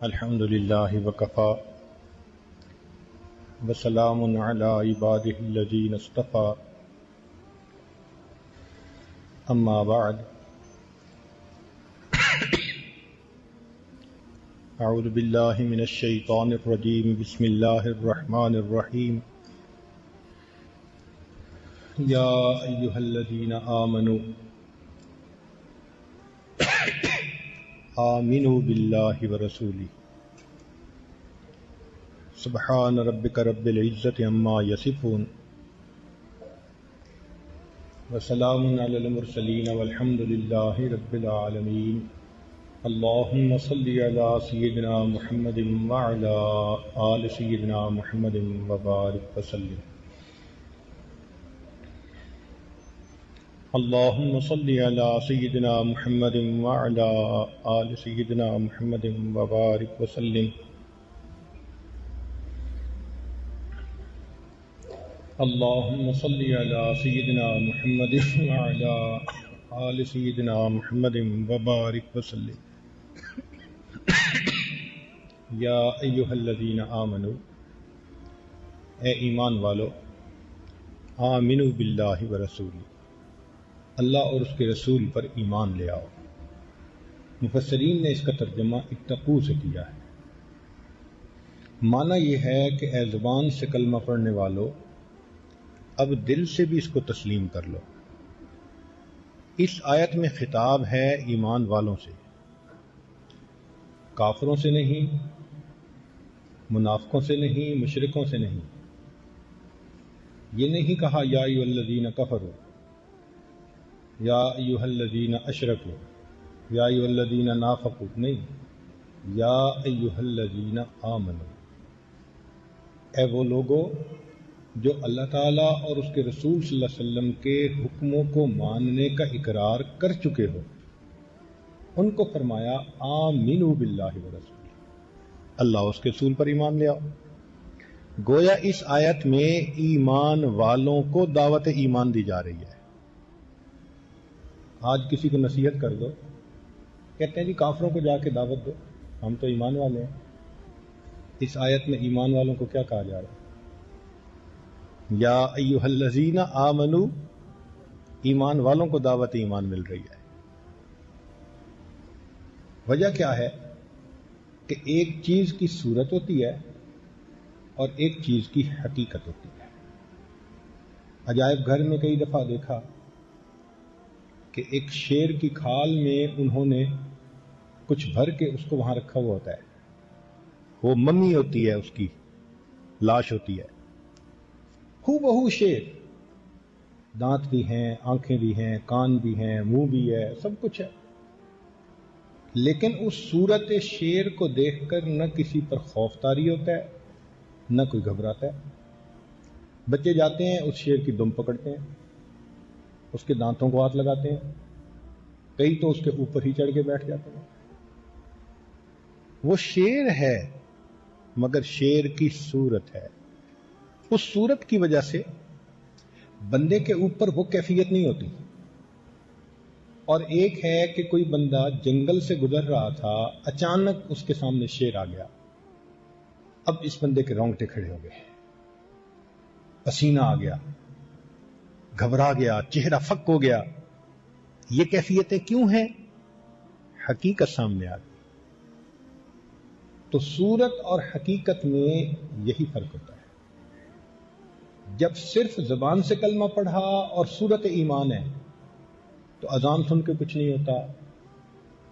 الحمد لله وكفى وسلام على عباده الذين اصطفى أما بعد أعوذ بالله من الشيطان الرجيم بسم الله الرحمن الرحيم يا أيها الذين آمنوا آمنوا بالله ورسوله سبحان ربك رب العزة عما يصفون وسلام على المرسلين والحمد لله رب العالمين اللهم صل على سيدنا محمد وعلى آل سيدنا محمد وبارك وسلم اللهم صل على سيدنا محمد وعلى آل سيدنا محمد وبارك وسلم اللهم صل على سيدنا محمد وعلى آل سيدنا محمد وبارك وسلم یا ایھا الذین آمنوا، اے ایمان والو، آمنوا باللہ ورسولہ، اللہ اور اس کے رسول پر ایمان لے آؤ۔ مفسرین نے اس کا ترجمہ اتقوا سے کیا ہے۔ معنی یہ ہے کہ اے زبان سے کلمہ پڑھنے والو، اب دل سے بھی اس کو تسلیم کر لو۔ اس آیت میں خطاب ہے ایمان والوں سے، کافروں سے نہیں، منافقوں سے نہیں، مشرکوں سے نہیں۔ یہ نہیں کہا یا ایھا الذین کفروا، یا ایھا الذین اشرکوا، یا ایھا الذین نافقوا، نہیں، یا ایھا الذین آمنوا، اے وہ لوگو جو اللہ تعالیٰ اور اس کے رسول صلی اللہ علیہ وسلم کے حکموں کو ماننے کا اقرار کر چکے ہو، ان کو فرمایا آمنوا باللہ ورسولہ، اللہ اس کے رسول پر ایمان لے آؤ۔ گویا اس آیت میں ایمان والوں کو دعوت ایمان دی جا رہی ہے۔ آج کسی کو نصیحت کر دو، کہتے ہیں جی کافروں کو جا کے دعوت دو، ہم تو ایمان والے ہیں۔ اس آیت میں ایمان والوں کو کیا کہا جا رہا ہے؟ یا ایھا الذین آمنوا، ایمان والوں کو دعوت ایمان مل رہی ہے۔ وجہ کیا ہے کہ ایک چیز کی صورت ہوتی ہے اور ایک چیز کی حقیقت ہوتی ہے۔ عجائب گھر میں کئی دفعہ دیکھا کہ ایک شیر کی کھال میں انہوں نے کچھ بھر کے اس کو وہاں رکھا ہوا ہوتا ہے، وہ ممی ہوتی ہے، اس کی لاش ہوتی ہے، ہو بہو شیر، دانت بھی ہیں، آنکھیں بھی ہیں، کان بھی ہیں، منہ بھی ہے، سب کچھ ہے، لیکن اس صورت شیر کو دیکھ کر نہ کسی پر خوف طاری ہوتا ہے، نہ کوئی گھبراتا ہے۔ بچے جاتے ہیں، اس شیر کی دم پکڑتے ہیں، اس کے دانتوں کو ہاتھ لگاتے ہیں، کئی تو اس کے اوپر ہی چڑھ کے بیٹھ جاتے ہیں۔ وہ شیر ہے مگر شیر کی صورت ہے، اس صورت کی وجہ سے بندے کے اوپر وہ کیفیت نہیں ہوتی۔ اور ایک ہے کہ کوئی بندہ جنگل سے گزر رہا تھا، اچانک اس کے سامنے شیر آ گیا، اب اس بندے کے رونگٹے کھڑے ہو گئے، پسینہ آ گیا، گھبرا گیا، چہرہ فک ہو گیا۔ یہ کیفیتیں کیوں ہیں؟ حقیقت سامنے آ گئی۔ تو صورت اور حقیقت میں یہی فرق ہوتا ہے۔ جب صرف زبان سے کلمہ پڑھا اور صورت ایمان ہے تو اذان سن کے کچھ نہیں ہوتا،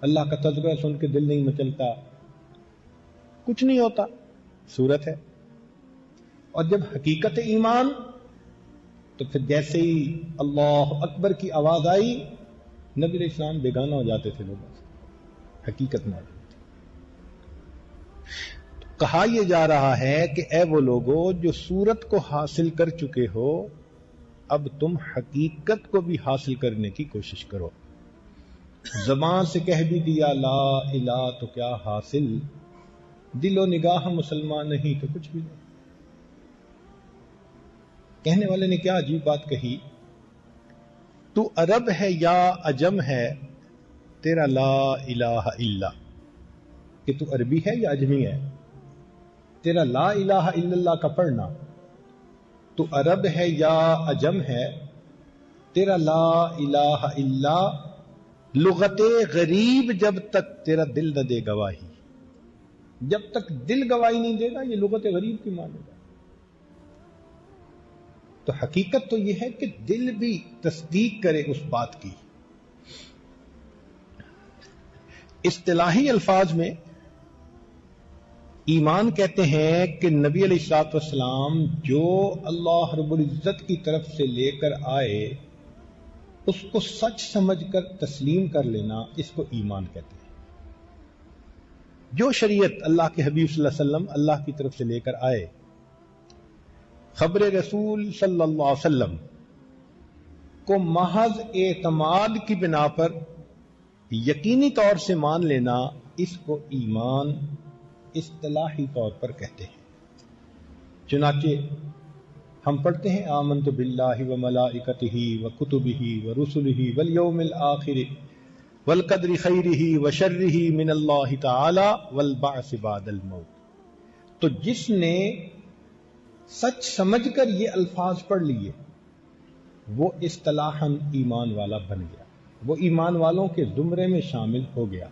اللہ کا تذکرہ سن کے دل نہیں مچلتا، کچھ نہیں ہوتا، صورت ہے۔ اور جب حقیقت ایمان تو پھر جیسے ہی اللہ اکبر کی آواز آئی، نبی علیہ السلام بیگانہ ہو جاتے تھے لوگوں سے، حقیقت میں آتی تھی۔ تو کہا یہ جا رہا ہے کہ اے وہ لوگو جو صورت کو حاصل کر چکے ہو، اب تم حقیقت کو بھی حاصل کرنے کی کوشش کرو۔ زبان سے کہہ بھی دیا لا الہ تو کیا حاصل، دل و نگاہ مسلمان نہیں تو کچھ بھی نہیں۔ کہنے والے نے کیا عجیب بات کہی، تو عرب ہے یا عجم ہے، تیرا لا الہ الا، کہ تو عربی ہے یا اجمی ہے، تیرا لا الہ الا اللہ کا پڑھنا تو عرب ہے یا عجم ہے، تیرا لا الہ الا لغت غریب جب تک تیرا دل نہ دے گواہی، جب تک دل گواہی نہیں دے گا یہ لغت غریب کی مانے گا۔ تو حقیقت تو یہ ہے کہ دل بھی تصدیق کرے اس بات کی۔ اصطلاحی الفاظ میں ایمان کہتے ہیں کہ نبی علیہ الصلوۃ والسلام جو اللہ رب العزت کی طرف سے لے کر آئے اس کو سچ سمجھ کر تسلیم کر لینا، اس کو ایمان کہتے ہیں۔ جو شریعت اللہ کے حبیب صلی اللہ علیہ وسلم اللہ کی طرف سے لے کر آئے، خبر رسول صلی اللہ علیہ وسلم کو محض اعتماد کی بنا پر یقینی طور سے مان لینا، اس کو ایمان اصطلاحی طور پر کہتے ہیں۔ چنانچہ ہم پڑھتے ہیں آمنت باللہ وملائکتہ وکتبہ ورسلہ والیوم الآخر والقدر خیرہ وشرہ من اللہ تعالی والبعث بعد الموت۔ تو جس نے سچ سمجھ کر یہ الفاظ پڑھ لیے وہ اصطلاحاً ایمان والا بن گیا، وہ ایمان والوں کے زمرے میں شامل ہو گیا۔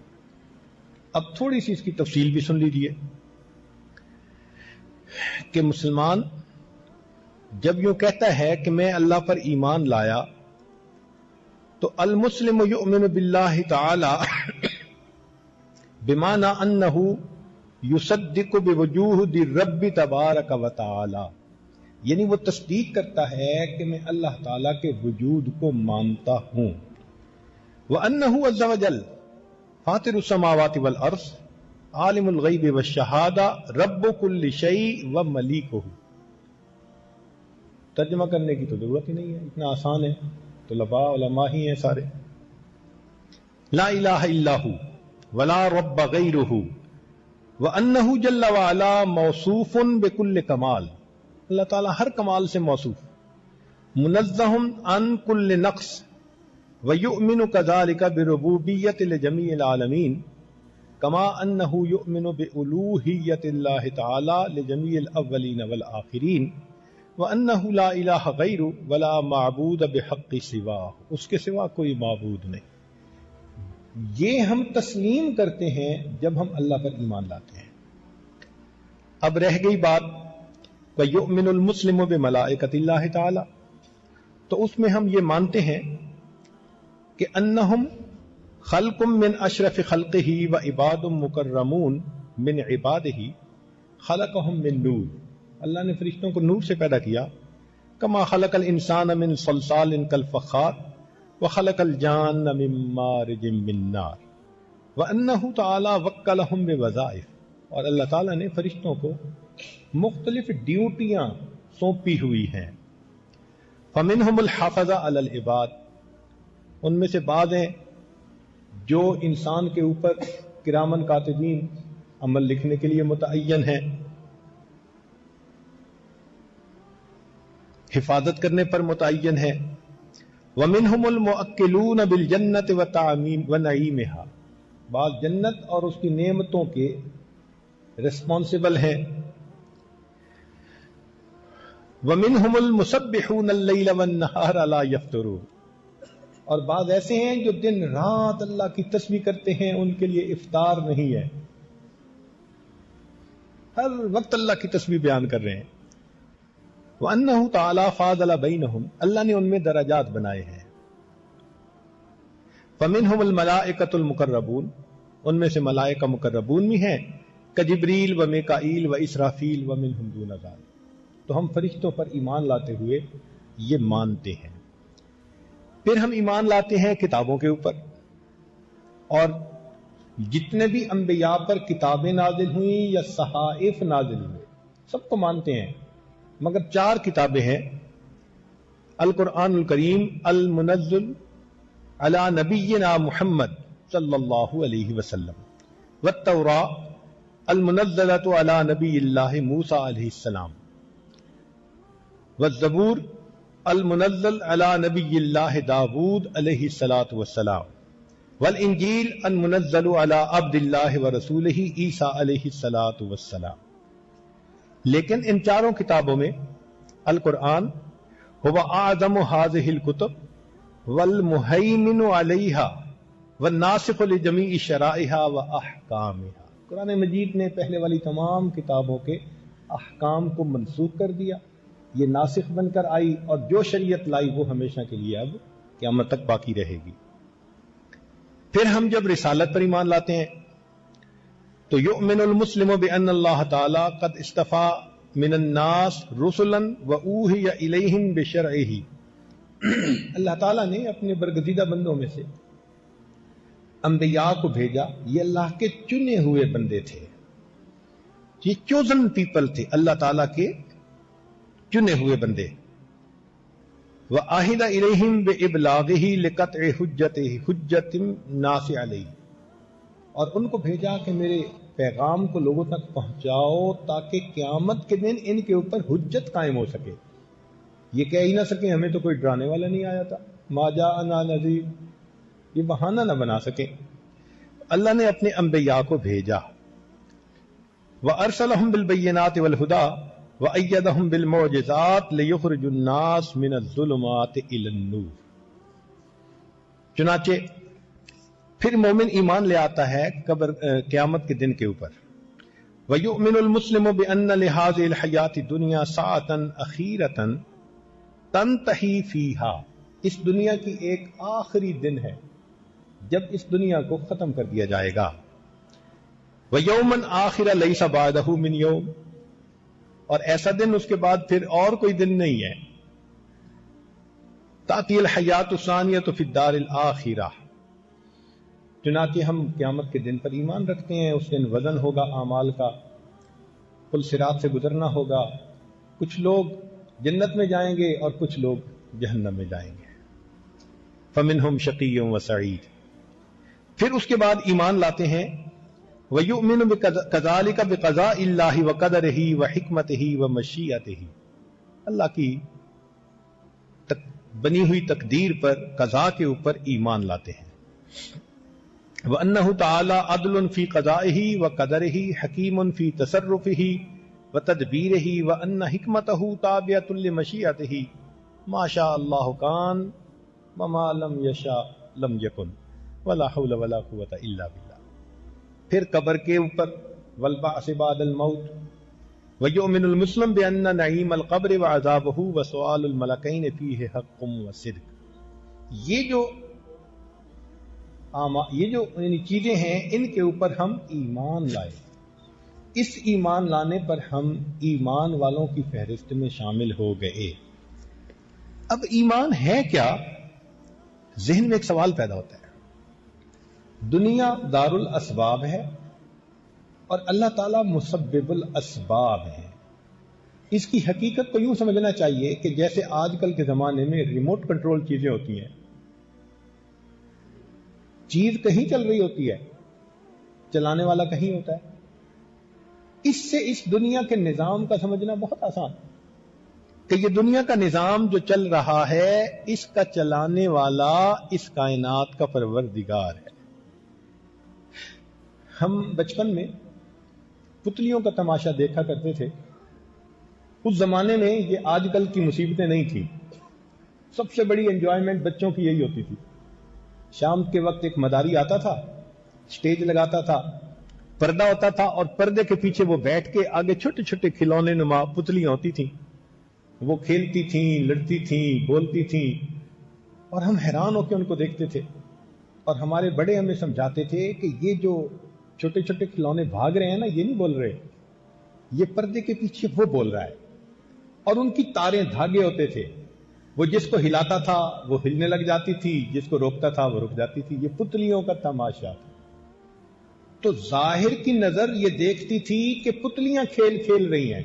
اب تھوڑی سی اس کی تفصیل بھی سن لیجئے کہ مسلمان جب یوں کہتا ہے کہ میں اللہ پر ایمان لایا تو المسلم یؤمن باللہ تعالی بمعنی انہ یصدق بوجود الرب تبارک و تعالی، یعنی وہ تصدیق کرتا ہے کہ میں اللہ تعالی کے وجود کو مانتا ہوں، وانہ عز وجل فاطر السماوات والارض عالم الغیب والشہادہ رب کل شیء وملیکہ۔ ترجمہ کرنے کی تو ضرورت ہی نہیں ہے، اتنا آسان ہے، طلباء علماء ہی ہیں سارے۔ لا الہ الا ہو ولا رب غیرہ وانہ جل وعلا موصوف بکل کمال، اللہ تعالیٰ ہر کمال سے موصوف، منزہ عن کل نقص، وَيُؤْمِنُ كَذَلِكَ بِرُبُوبِيَّةِ لِجَمِيعِ الْعَالَمِينَ كَمَا أَنَّهُ يُؤْمِنُ بِأُلُوهِيَّةِ اللَّهِ تَعَالَى لِجَمِيعِ الْأَوَّلِينَ وَالْآخِرِينَ وَأَنَّهُ لَا إِلَٰهَ غَيْرُهُ وَلَا مَعْبُودَ بِحَقِّ سِوَاهُ، اس کے سوا کوئی معبود نہیں۔ یہ ہم تسلیم کرتے ہیں جب ہم اللہ پر ایمان لاتے ہیں۔ اب رہ گئی بات وَيُؤْمِنُ الْمُسْلِمُ بِمَلَائِكَةِ اللَّهِ تَعَالَى، تو اس میں ہم یہ مانتے ہیں کہ انہم خلق من اشرف خلقہ و عباد مکرمون من عبادہ خلقہم من نور، اللہ نے فرشتوں کو نور سے پیدا کیا، کما خلق الانسان من صلصال کالفخار وخلق الجان من مارج من نار، وانہ تعالی وکلہم بوظائف، اور اللہ تعالیٰ نے فرشتوں کو مختلف ڈیوٹیاں سونپی ہوئی ہیں۔ فمنہم الحافظ علی العباد، ان میں سے بعض ہیں جو انسان کے اوپر کرامن کاتبین عمل لکھنے کے لیے متعین ہیں، حفاظت کرنے پر متعین ہیں۔ ومنہم المؤکلون بالجنت ونعیمها، بعض جنت اور اس کی نعمتوں کے رسپانسبل ہیں۔ ومنہم المسبحون اللیل والنہار لا یفترون، اور بعض ایسے ہیں جو دن رات اللہ کی تسبیح کرتے ہیں، ان کے لیے افطار نہیں ہے، ہر وقت اللہ کی تسبیح بیان کر رہے ہیں۔ وَأَنَّهُ تَعَالَى فَاضَلَ بَيْنَهُمْ، اللہ نے ان میں درجات بنائے ہیں۔ فَمِنْهُمُ الْمَلَائِكَةُ الْمُقَرَّبُونَ، ان میں سے ملائکہ مقربون بھی ہیں، کجبریل و میکائیل و اسرافیل ومنہم دون ذالک، تو ہم فرشتوں پر ایمان لاتے ہوئے یہ مانتے ہیں۔ پھر ہم ایمان لاتے ہیں کتابوں کے اوپر، اور جتنے بھی انبیاء پر کتابیں نازل ہوئیں یا صحائف نازل ہوئے سب کو مانتے ہیں، مگر 4 کتابیں ہیں: القرآن الکریم المنزل علی نبینا محمد صلی اللہ علیہ وسلم، والتوراۃ المنزلۃ علی نبی اللہ موسیٰ علیہ السلام، والزبور المنزل علی نبی اللہ داود علیہ الصلاۃ والسلام، والانجیل المنزل علی عبد اللہ ورسولہ عیسیٰ علیہ السلام. لیکن ان چاروں کتابوں میں القرآن هو اعظم هذه الكتب والمهیمن علیہا والناسخ لجمیع شرائعها واحکامها. قرآن مجید نے پہلے والی تمام کتابوں کے احکام کو منسوخ کر دیا، یہ ناسخ بن کر آئی، اور جو شریعت لائی وہ ہمیشہ کے لیے اب قیامت تک باقی رہے گی. پھر ہم جب رسالت پر ایمان لاتے ہیں تو یؤمن المسلم بان اللہ تعالی قد اصطفى من الناس رسلا واوحی الیہم بشرعہ. اللہ تعالیٰ نے اپنے برگزیدہ بندوں میں سے انبیاء کو بھیجا، یہ اللہ کے چنے ہوئے بندے تھے، یہ چوزن پیپل تھے، اللہ تعالیٰ کے چنے ہوئے بندے. وَآہِدَ إِلَيْهِمْ بِإِبْلَاغِهِ لِقَطْعِ حُجَّةِ النَّاسِ عَلَيْهِ، اور ان کو بھیجا کہ میرے پیغام کو لوگوں تک پہنچاؤ تاکہ قیامت کے دن ان کے اوپر حجت قائم ہو سکے. یہ کہہ ہی نہ سکیں ہمیں تو کوئی ڈرانے والا نہیں آیا تھا، ما جاءنا نذیر، یہ بہانہ نہ بنا سکیں. اللہ نے اپنے انبیاء کو بھیجا. وَأَرْسَلَهُمْ بِالْبَيِّنَاتِ وَالْهُدَى وَأَيَّدَهُمْ بِالْمُعْجِزَاتِ لِيُخْرِجُ النَّاسَ مِنَ الظُّلُمَاتِ إِلَى النُّورِ. چنانچہ پھر مومن ایمان لے آتا ہے قیامت کے دن کے اوپر. وَيُؤْمِنُ الْمُسْلِمُ بِأَنَّ لِهَذِهِ الْحَيَاةِ الدُّنْيَا سَاعَةً أَخِيرَةً تَنْتَهِي فِيهَا، اس دنیا کی ایک آخری دن ہے جب اس دنیا کو ختم کر دیا جائے گا. وَيَوْمًا آخِرَ لَيْسَ بَعْدَهُ مِنْ يَوْمٍ، اور ایسا دن اس کے بعد پھر اور کوئی دن نہیں ہے. تَأْتِي الْحَيَاةُ الثَّانِيَةُ فِي الدَّارِ الْآخِرَةِ. چنانچہ ہم قیامت کے دن پر ایمان رکھتے ہیں، اس دن وزن ہوگا اعمال کا، پل صراط سے گزرنا ہوگا، کچھ لوگ جنت میں جائیں گے اور کچھ لوگ جہنم میں جائیں گے. فَمِنْهُمْ شَقِيٌّ وَسَعِيدٌ. پھر اس کے بعد ایمان لاتے ہیں وَيُؤْمِنُ كَذَلِكَ بِقَضَاءِ اللَّهِ وَقَدَرِهِ وَحِكْمَتِهِ وَمَشِيئَتِهِ. اللہ کی بنی ہوئی تقدیر پر، قضاء کے اوپر ایمان لاتے ہیں. وَأَنَّهُ تَعَالَى عَدْلٌ فِي قَضَائِهِ وَقَدَرِهِ حَكِيمٌ فِي تَصَرُّفِهِ وَتَدْبِيرِهِ وَأَنَّ حِكْمَتَهُ تَابِعَةٌ لِمَشِيئَتِهِ مَا شَاءَ اللَّهُ كَانَ وَمَا لَمْ يَشَاء لَمْ يَكُنْ وَلَا حَوْلَ وَلَا قُوَّةَ إِلَّا بِاللَّهِ. پھر قبر کے اوپر وَالْبَعْثِ بَعْدَ الْمَوْتِ. وَيُؤْمِنُ الْمُسْلِمُ بِأَنَّ نَعِيمَ الْقَبْرِ وَعَذَابَهُ وَسُؤَالُ الْمَلَكَيْنِ فِيهِ حَقٌّ وَصِدْقٌ. یہ جو چیزیں ہیں ان کے اوپر ہم ایمان لائے. اس ایمان لانے پر ہم ایمان والوں کی فہرست میں شامل ہو گئے. اب ایمان ہے کیا؟ ذہن میں ایک سوال پیدا ہوتا ہے. دنیا دار الاسباب ہے اور اللہ تعالیٰ مسبب الاسباب ہے. اس کی حقیقت کو یوں سمجھنا چاہیے کہ جیسے آج کل کے زمانے میں ریموٹ کنٹرول چیزیں ہوتی ہیں، چیز کہیں چل رہی ہوتی ہے، چلانے والا کہیں ہوتا ہے. اس سے اس دنیا کے نظام کا سمجھنا بہت آسان کہ یہ دنیا کا نظام جو چل رہا ہے اس کا چلانے والا اس کائنات کا پروردگار ہے. ہم بچپن میں پتلیوں کا تماشا دیکھا کرتے تھے. اس زمانے میں یہ آج کل کی مصیبتیں نہیں تھیں. سب سے بڑی انجوائمنٹ بچوں کی یہی ہوتی تھی. شام کے وقت ایک مداری آتا تھا، سٹیج لگاتا تھا، پردہ ہوتا تھا اور پردے کے پیچھے وہ بیٹھ کے آگے چھوٹے چھوٹے کھلونے نما پتلیاں ہوتی تھیں. وہ کھیلتی تھیں، لڑتی تھیں، بولتی تھیں اور ہم حیران ہو کے ان کو دیکھتے تھے. اور ہمارے بڑے ہمیں سمجھاتے تھے کہ یہ جو چھوٹے چھوٹے کھلونے بھاگ رہے ہیں نا، یہ نہیں بول رہے، یہ پردے کے پیچھے وہ بول رہا ہے. اور ان کی تاریں دھاگے ہوتے تھے، وہ جس کو ہلاتا تھا وہ ہلنے لگ جاتی تھی، جس کو روکتا تھا وہ رک جاتی تھی. یہ پتلیوں کا تماشا تھا. تو ظاہر کی نظر یہ دیکھتی تھی کہ پتلیاں کھیل کھیل رہی ہیں.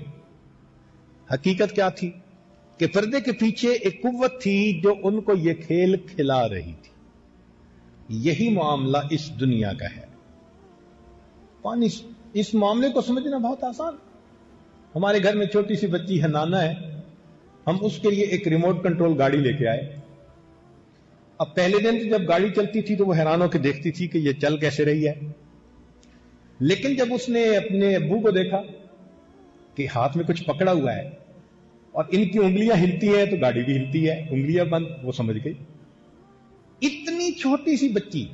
حقیقت کیا تھی کہ پردے کے پیچھے ایک قوت تھی جو ان کو یہ کھیل کھلا رہی تھی. یہی معاملہ اس دنیا کا ہے. اس معاملے کو سمجھنا بہت آسان. ہمارے گھر میں چھوٹی سی بچی ہے، نانا ہے، ہم اس کے لیے ایک ریموٹ کنٹرول گاڑی لے کے آئے. اب پہلے دن جب گاڑی چلتی تھی تو وہ حیران ہو کے دیکھتی تھی کہ یہ چل کیسے رہی ہے، لیکن جب اس نے اپنے ابو کو دیکھا کہ ہاتھ میں کچھ پکڑا ہوا ہے اور ان کی انگلیاں ہلتی ہیں تو گاڑی بھی ہلتی ہے، انگلیاں بند، وہ سمجھ گئی۔ اتنی چھوٹی سی بچی،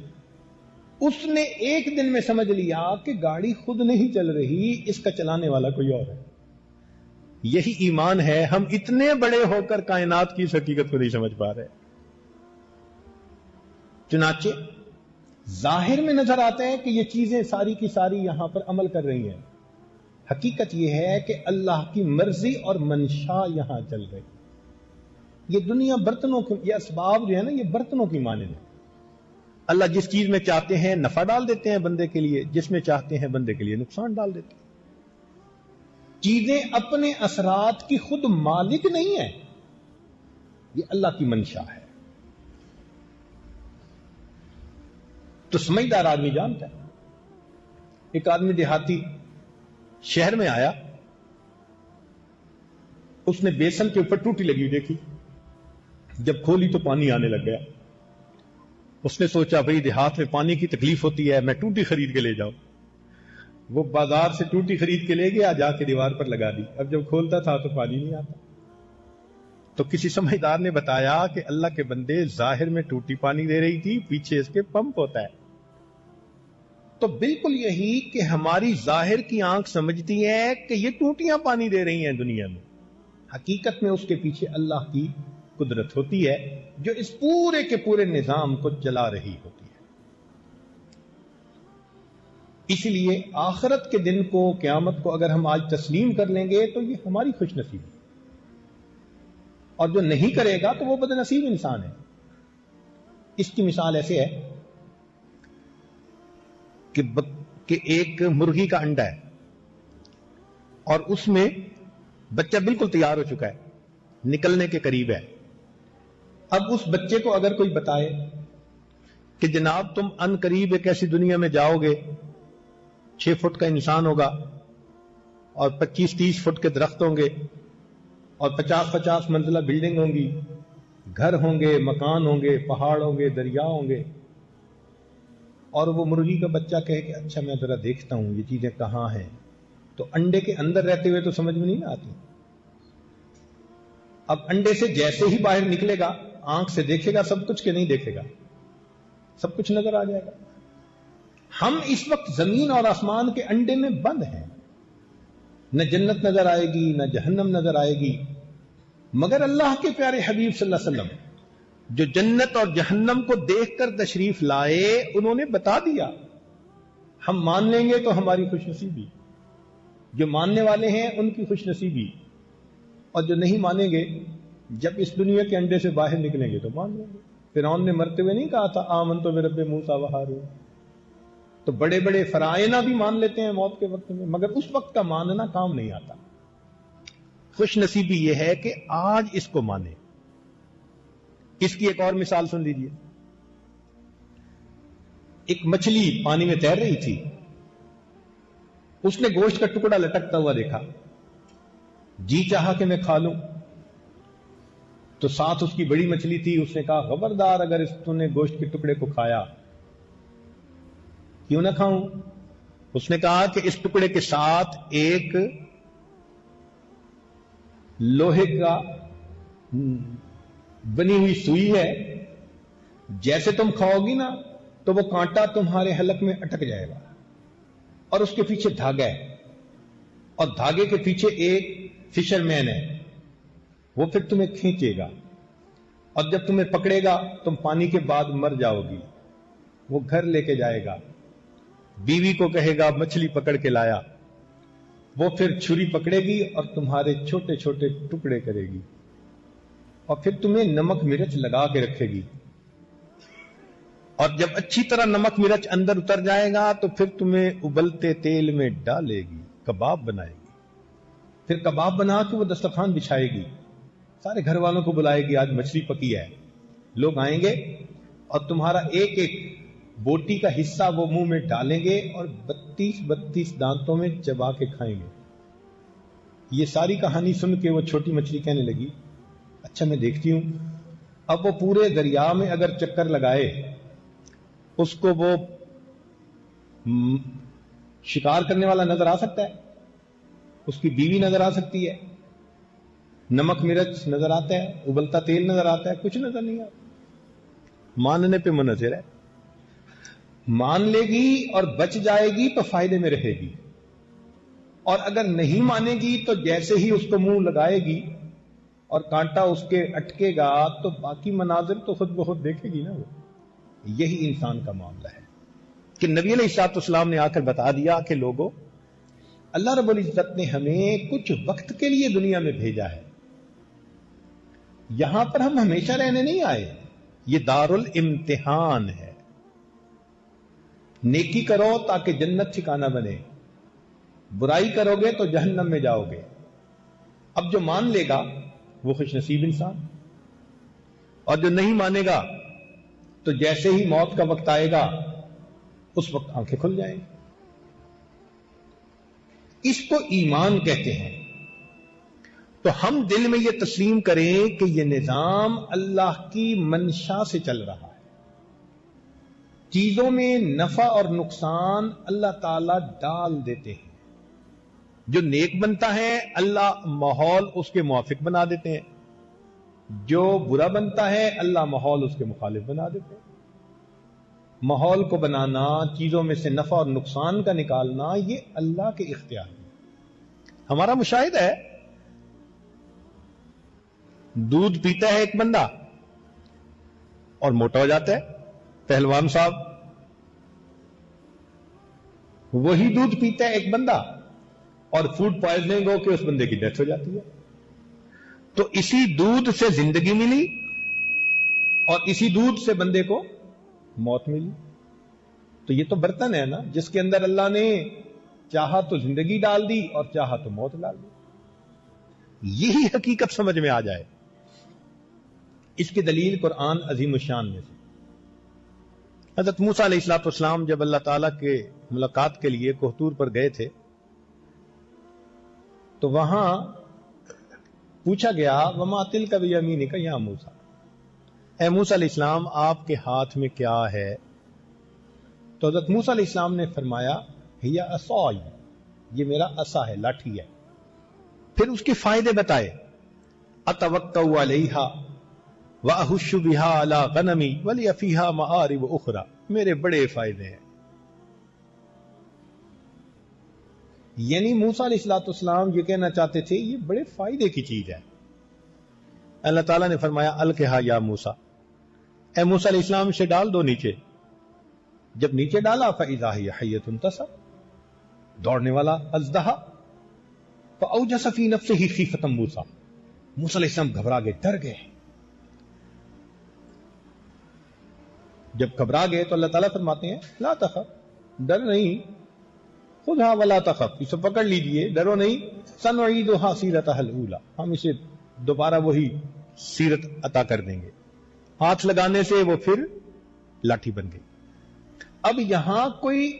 اس نے ایک دن میں سمجھ لیا کہ گاڑی خود نہیں چل رہی، اس کا چلانے والا کوئی اور ہے۔ یہی ایمان ہے، ہم اتنے بڑے ہو کر کائنات کی اس حقیقت کو نہیں سمجھ پا رہے۔ چنانچہ ظاہر میں نظر آتا ہے کہ یہ چیزیں ساری کی ساری یہاں پر عمل کر رہی ہیں، حقیقت یہ ہے کہ اللہ کی مرضی اور منشا یہاں چل رہی۔ یہ دنیا برتنوں کی، یہ اسباب جو ہے نا، یہ برتنوں کی مانند ہے۔ اللہ جس چیز میں چاہتے ہیں نفع ڈال دیتے ہیں بندے کے لیے، جس میں چاہتے ہیں بندے کے لیے نقصان ڈال دیتے ہیں۔ چیزیں اپنے اثرات کی خود مالک نہیں ہیں، یہ اللہ کی منشا ہے۔ تو سمجھدار آدمی جانتا ہے۔ ایک آدمی دیہاتی شہر میں آیا، اس نے بیسن کے اوپر ٹوٹی لگی دیکھی، جب کھولی تو پانی آنے لگ گیا۔ اس نے سوچا بھئی دیہات میں پانی کی تکلیف ہوتی ہے، میں ٹوٹی خرید کے لے جاؤں۔ وہ بازار سے ٹوٹی خرید کے لے گیا، جا کے دیوار پر لگا دی۔ اب جب کھولتا تھا تو پانی نہیں آتا۔ تو کسی سمجھدار نے بتایا کہ اللہ کے بندے، ظاہر میں ٹوٹی پانی دے رہی تھی، پیچھے اس کے پمپ ہوتا ہے۔ تو بالکل یہی کہ ہماری ظاہر کی آنکھ سمجھتی ہے کہ یہ ٹوٹیاں پانی دے رہی ہیں دنیا میں، حقیقت میں اس کے پیچھے اللہ کی قدرت ہوتی ہے جو اس پورے کے پورے نظام کو چلا رہی ہوتی ہے۔ اس لیے آخرت کے دن کو، قیامت کو اگر ہم آج تسلیم کر لیں گے تو یہ ہماری خوش نصیبی، اور جو نہیں کرے گا تو وہ بد نصیب انسان ہے۔ اس کی مثال ایسے ہے کہ ایک مرغی کا انڈا ہے اور اس میں بچہ بالکل تیار ہو چکا ہے، نکلنے کے قریب ہے۔ اب اس بچے کو اگر کوئی بتائے کہ جناب تم ان قریب ایک ایسی دنیا میں جاؤ گے، 6 فٹ کا انسان ہوگا اور 25-30 فٹ کے درخت ہوں گے اور 50-50 منزلہ بلڈنگ ہوں گی، گھر ہوں گے، مکان ہوں گے، پہاڑ ہوں گے، دریا ہوں گے، اور وہ مرغی کا بچہ کہے کہ اچھا میں ذرا دیکھتا ہوں یہ چیزیں کہاں ہیں، تو انڈے کے اندر رہتے ہوئے تو سمجھ میں نہیں آتی۔ اب انڈے سے جیسے ہی باہر نکلے گا، آنکھ سے دیکھے گا سب کچھ کہ نہیں دیکھے گا، سب کچھ نظر آ جائے گا۔ ہم اس وقت زمین اور آسمان کے انڈے میں بند ہیں، نہ جنت نظر آئے گی نہ جہنم نظر آئے گی، مگر اللہ کے پیارے حبیب صلی اللہ علیہ وسلم جو جنت اور جہنم کو دیکھ کر تشریف لائے، انہوں نے بتا دیا۔ ہم مان لیں گے تو ہماری خوش نصیبی، جو ماننے والے ہیں ان کی خوش نصیبی، اور جو نہیں مانیں گے جب اس دنیا کے انڈے سے باہر نکلیں گے تو مان لیں گے۔ فرعون نے مرتے ہوئے نہیں کہا تھا آمنت برب موسیٰ و ہارون؟ تو بڑے بڑے فرائض بھی مان لیتے ہیں موت کے وقت میں، مگر اس وقت کا ماننا کام نہیں آتا۔ خوش نصیبی یہ ہے کہ آج اس کو مانے۔ اس کی ایک اور مثال سن لیجیے۔ ایک مچھلی پانی میں تیر رہی تھی، اس نے گوشت کا ٹکڑا لٹکتا ہوا دیکھا، جی چاہا کہ میں کھا لوں، تو ساتھ اس کی بڑی مچھلی تھی، اس نے کہا خبردار اگر تو نے گوشت کے ٹکڑے کو کھایا، کیوں نہ کھاؤں؟ اس نے کہا کہ اس ٹکڑے کے ساتھ ایک لوہے کا بنی ہوئی سوئی ہے، جیسے تم کھاؤ گی نا تو وہ کانٹا تمہارے حلق میں اٹک جائے گا، اور اس کے پیچھے دھاگا ہے، اور دھاگے کے پیچھے ایک فشر مین ہے، وہ پھر تمہیں کھینچے گا، اور جب تمہیں پکڑے گا تم پانی کے بعد مر جاؤ گی، وہ گھر لے کے جائے گا، بیوی کو کہے گا مچھلی پکڑ کے لایا، وہ پھر چھری پکڑے گی اور تمہارے چھوٹے چھوٹے ٹکڑے کرے گی، اور پھر تمہیں نمک مرچ لگا کے رکھے گی، اور جب اچھی طرح نمک مرچ اندر اتر جائے گا تو پھر تمہیں ابلتے تیل میں ڈالے گی، کباب بنائے گی، پھر کباب بنا کے وہ دسترخوان بچھائے گی، سارے گھر والوں کو بلائے گی آج مچھلی پکی ہے، لوگ آئیں گے اور تمہارا ایک ایک بوٹی کا حصہ وہ منہ میں ڈالیں گے اور 32 دانتوں میں چبا کے کھائیں گے۔ یہ ساری کہانی سن کے وہ چھوٹی مچھلی کہنے لگی اچھا میں دیکھتی ہوں اب وہ پورے دریا میں اگر چکر لگائے، اس کو وہ شکار کرنے والا نظر آ سکتا ہے؟ اس کی بیوی نظر آ سکتی ہے؟ نمک مرچ نظر آتا ہے؟ ابلتا تیل نظر آتا ہے؟ کچھ نظر نہیں آتا۔ ماننے پہ منحصر ہے۔ مان لے گی اور بچ جائے گی تو فائدے میں رہے گی، اور اگر نہیں مانے گی تو جیسے ہی اس کو منہ لگائے گی اور کانٹا اس کے اٹکے گا تو باقی مناظر تو خود بخود دیکھے گی نا وہ۔ یہی انسان کا معاملہ ہے کہ نبی علیہ الصلوۃ والسلام نے آ کر بتا دیا کہ لوگوں، اللہ رب العزت نے ہمیں کچھ وقت کے لیے دنیا میں بھیجا ہے، یہاں پر ہم ہمیشہ رہنے نہیں آئے، یہ دار الامتحان ہے۔ نیکی کرو تاکہ جنت ٹھکانہ بنے، برائی کرو گے تو جہنم میں جاؤ گے۔ اب جو مان لے گا وہ خوش نصیب انسان، اور جو نہیں مانے گا تو جیسے ہی موت کا وقت آئے گا اس وقت آنکھیں کھل جائیں گی۔ اس کو ایمان کہتے ہیں۔ تو ہم دل میں یہ تسلیم کریں کہ یہ نظام اللہ کی منشا سے چل رہا ہے، چیزوں میں نفع اور نقصان اللہ تعالی ڈال دیتے ہیں، جو نیک بنتا ہے اللہ ماحول اس کے موافق بنا دیتے ہیں، جو برا بنتا ہے اللہ ماحول اس کے مخالف بنا دیتے ہیں۔ ماحول کو بنانا، چیزوں میں سے نفع اور نقصان کا نکالنا، یہ اللہ کے اختیار میں۔ ہمارا مشاہدہ ہے، دودھ پیتا ہے ایک بندہ اور موٹا ہو جاتا ہے، پہلوان صاحب۔ وہی دودھ پیتا ہے ایک بندہ اور فوڈ پوائزننگ ہو کے اس بندے کی ڈیتھ ہو جاتی ہے۔ تو اسی دودھ سے زندگی ملی اور اسی دودھ سے بندے کو موت ملی۔ تو یہ تو برتن ہے نا، جس کے اندر اللہ نے چاہا تو زندگی ڈال دی اور چاہا تو موت ڈال دی۔ یہی حقیقت سمجھ میں آ جائے، اس کی دلیل قرآن عظیم الشان میں سے۔ حضرت موسیٰ علیہ السلام جب اللہ تعالیٰ کے ملاقات کے لیے کوہ طور پر گئے تھے تو وہاں پوچھا گیا وما تلک بیمینک یا موسیٰ، اے موسیٰ علیہ السلام آپ کے ہاتھ میں کیا ہے؟ تو حضرت موسیٰ علیہ السلام نے فرمایا ہی عصای، یہ میرا عصا ہے، لاٹھی ہے۔ پھر اس کے فائدے بتائے، اتوکأ علیہا وَأَهُشُّ بِهَا عَلَىٰ غَنَمِي وَلِيَ فِيهَا مَآرِبُ أُخْرَىٰ، میرے بڑے فائدے ہیں۔ یعنی موسیٰ علیہ السلام یہ کہنا چاہتے تھے یہ بڑے فائدے کی چیز ہے۔ اللہ تعالیٰ نے فرمایا القھا یا موسیٰ، اے موسیٰ علیہ السلام اسے ڈال دو نیچے۔ جب نیچے ڈالا فَإِذَا هِيَ حَيَّةٌ تَسْعَىٰ، دوڑنے والا اژدہا، فَأَوْجَسَ فِي نَفْسِهِ خِیفَةً موسیٰ، موسیٰ علیہ السلام گھبرا گئے، ڈر گئے۔ جب گھبرا گئے تو اللہ تعالیٰ فرماتے ہیں لا تخف، ڈر نہیں، خذھا ولا تخف، اسے پکڑ لیجئے، ڈرو نہیں، سنعیدھا سیرتھا الاولی، ہم اسے دوبارہ وہی سیرت عطا کر دیں گے۔ ہاتھ لگانے سے وہ پھر لاٹھی بن گئی۔ اب یہاں کوئی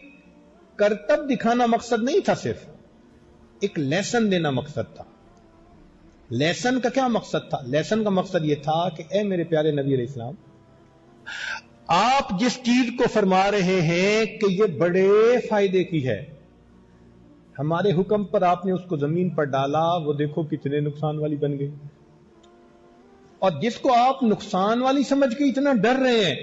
کرتب دکھانا مقصد نہیں تھا، صرف ایک لیسن دینا مقصد تھا۔ لیسن کا کیا مقصد تھا؟ لیسن کا مقصد یہ تھا کہ اے میرے پیارے نبی علیہ السلام، آپ جس چیز کو فرما رہے ہیں کہ یہ بڑے فائدے کی ہے، ہمارے حکم پر آپ نے اس کو زمین پر ڈالا، وہ دیکھو کتنے نقصان والی بن گئی، اور جس کو آپ نقصان والی سمجھ کے اتنا ڈر رہے ہیں،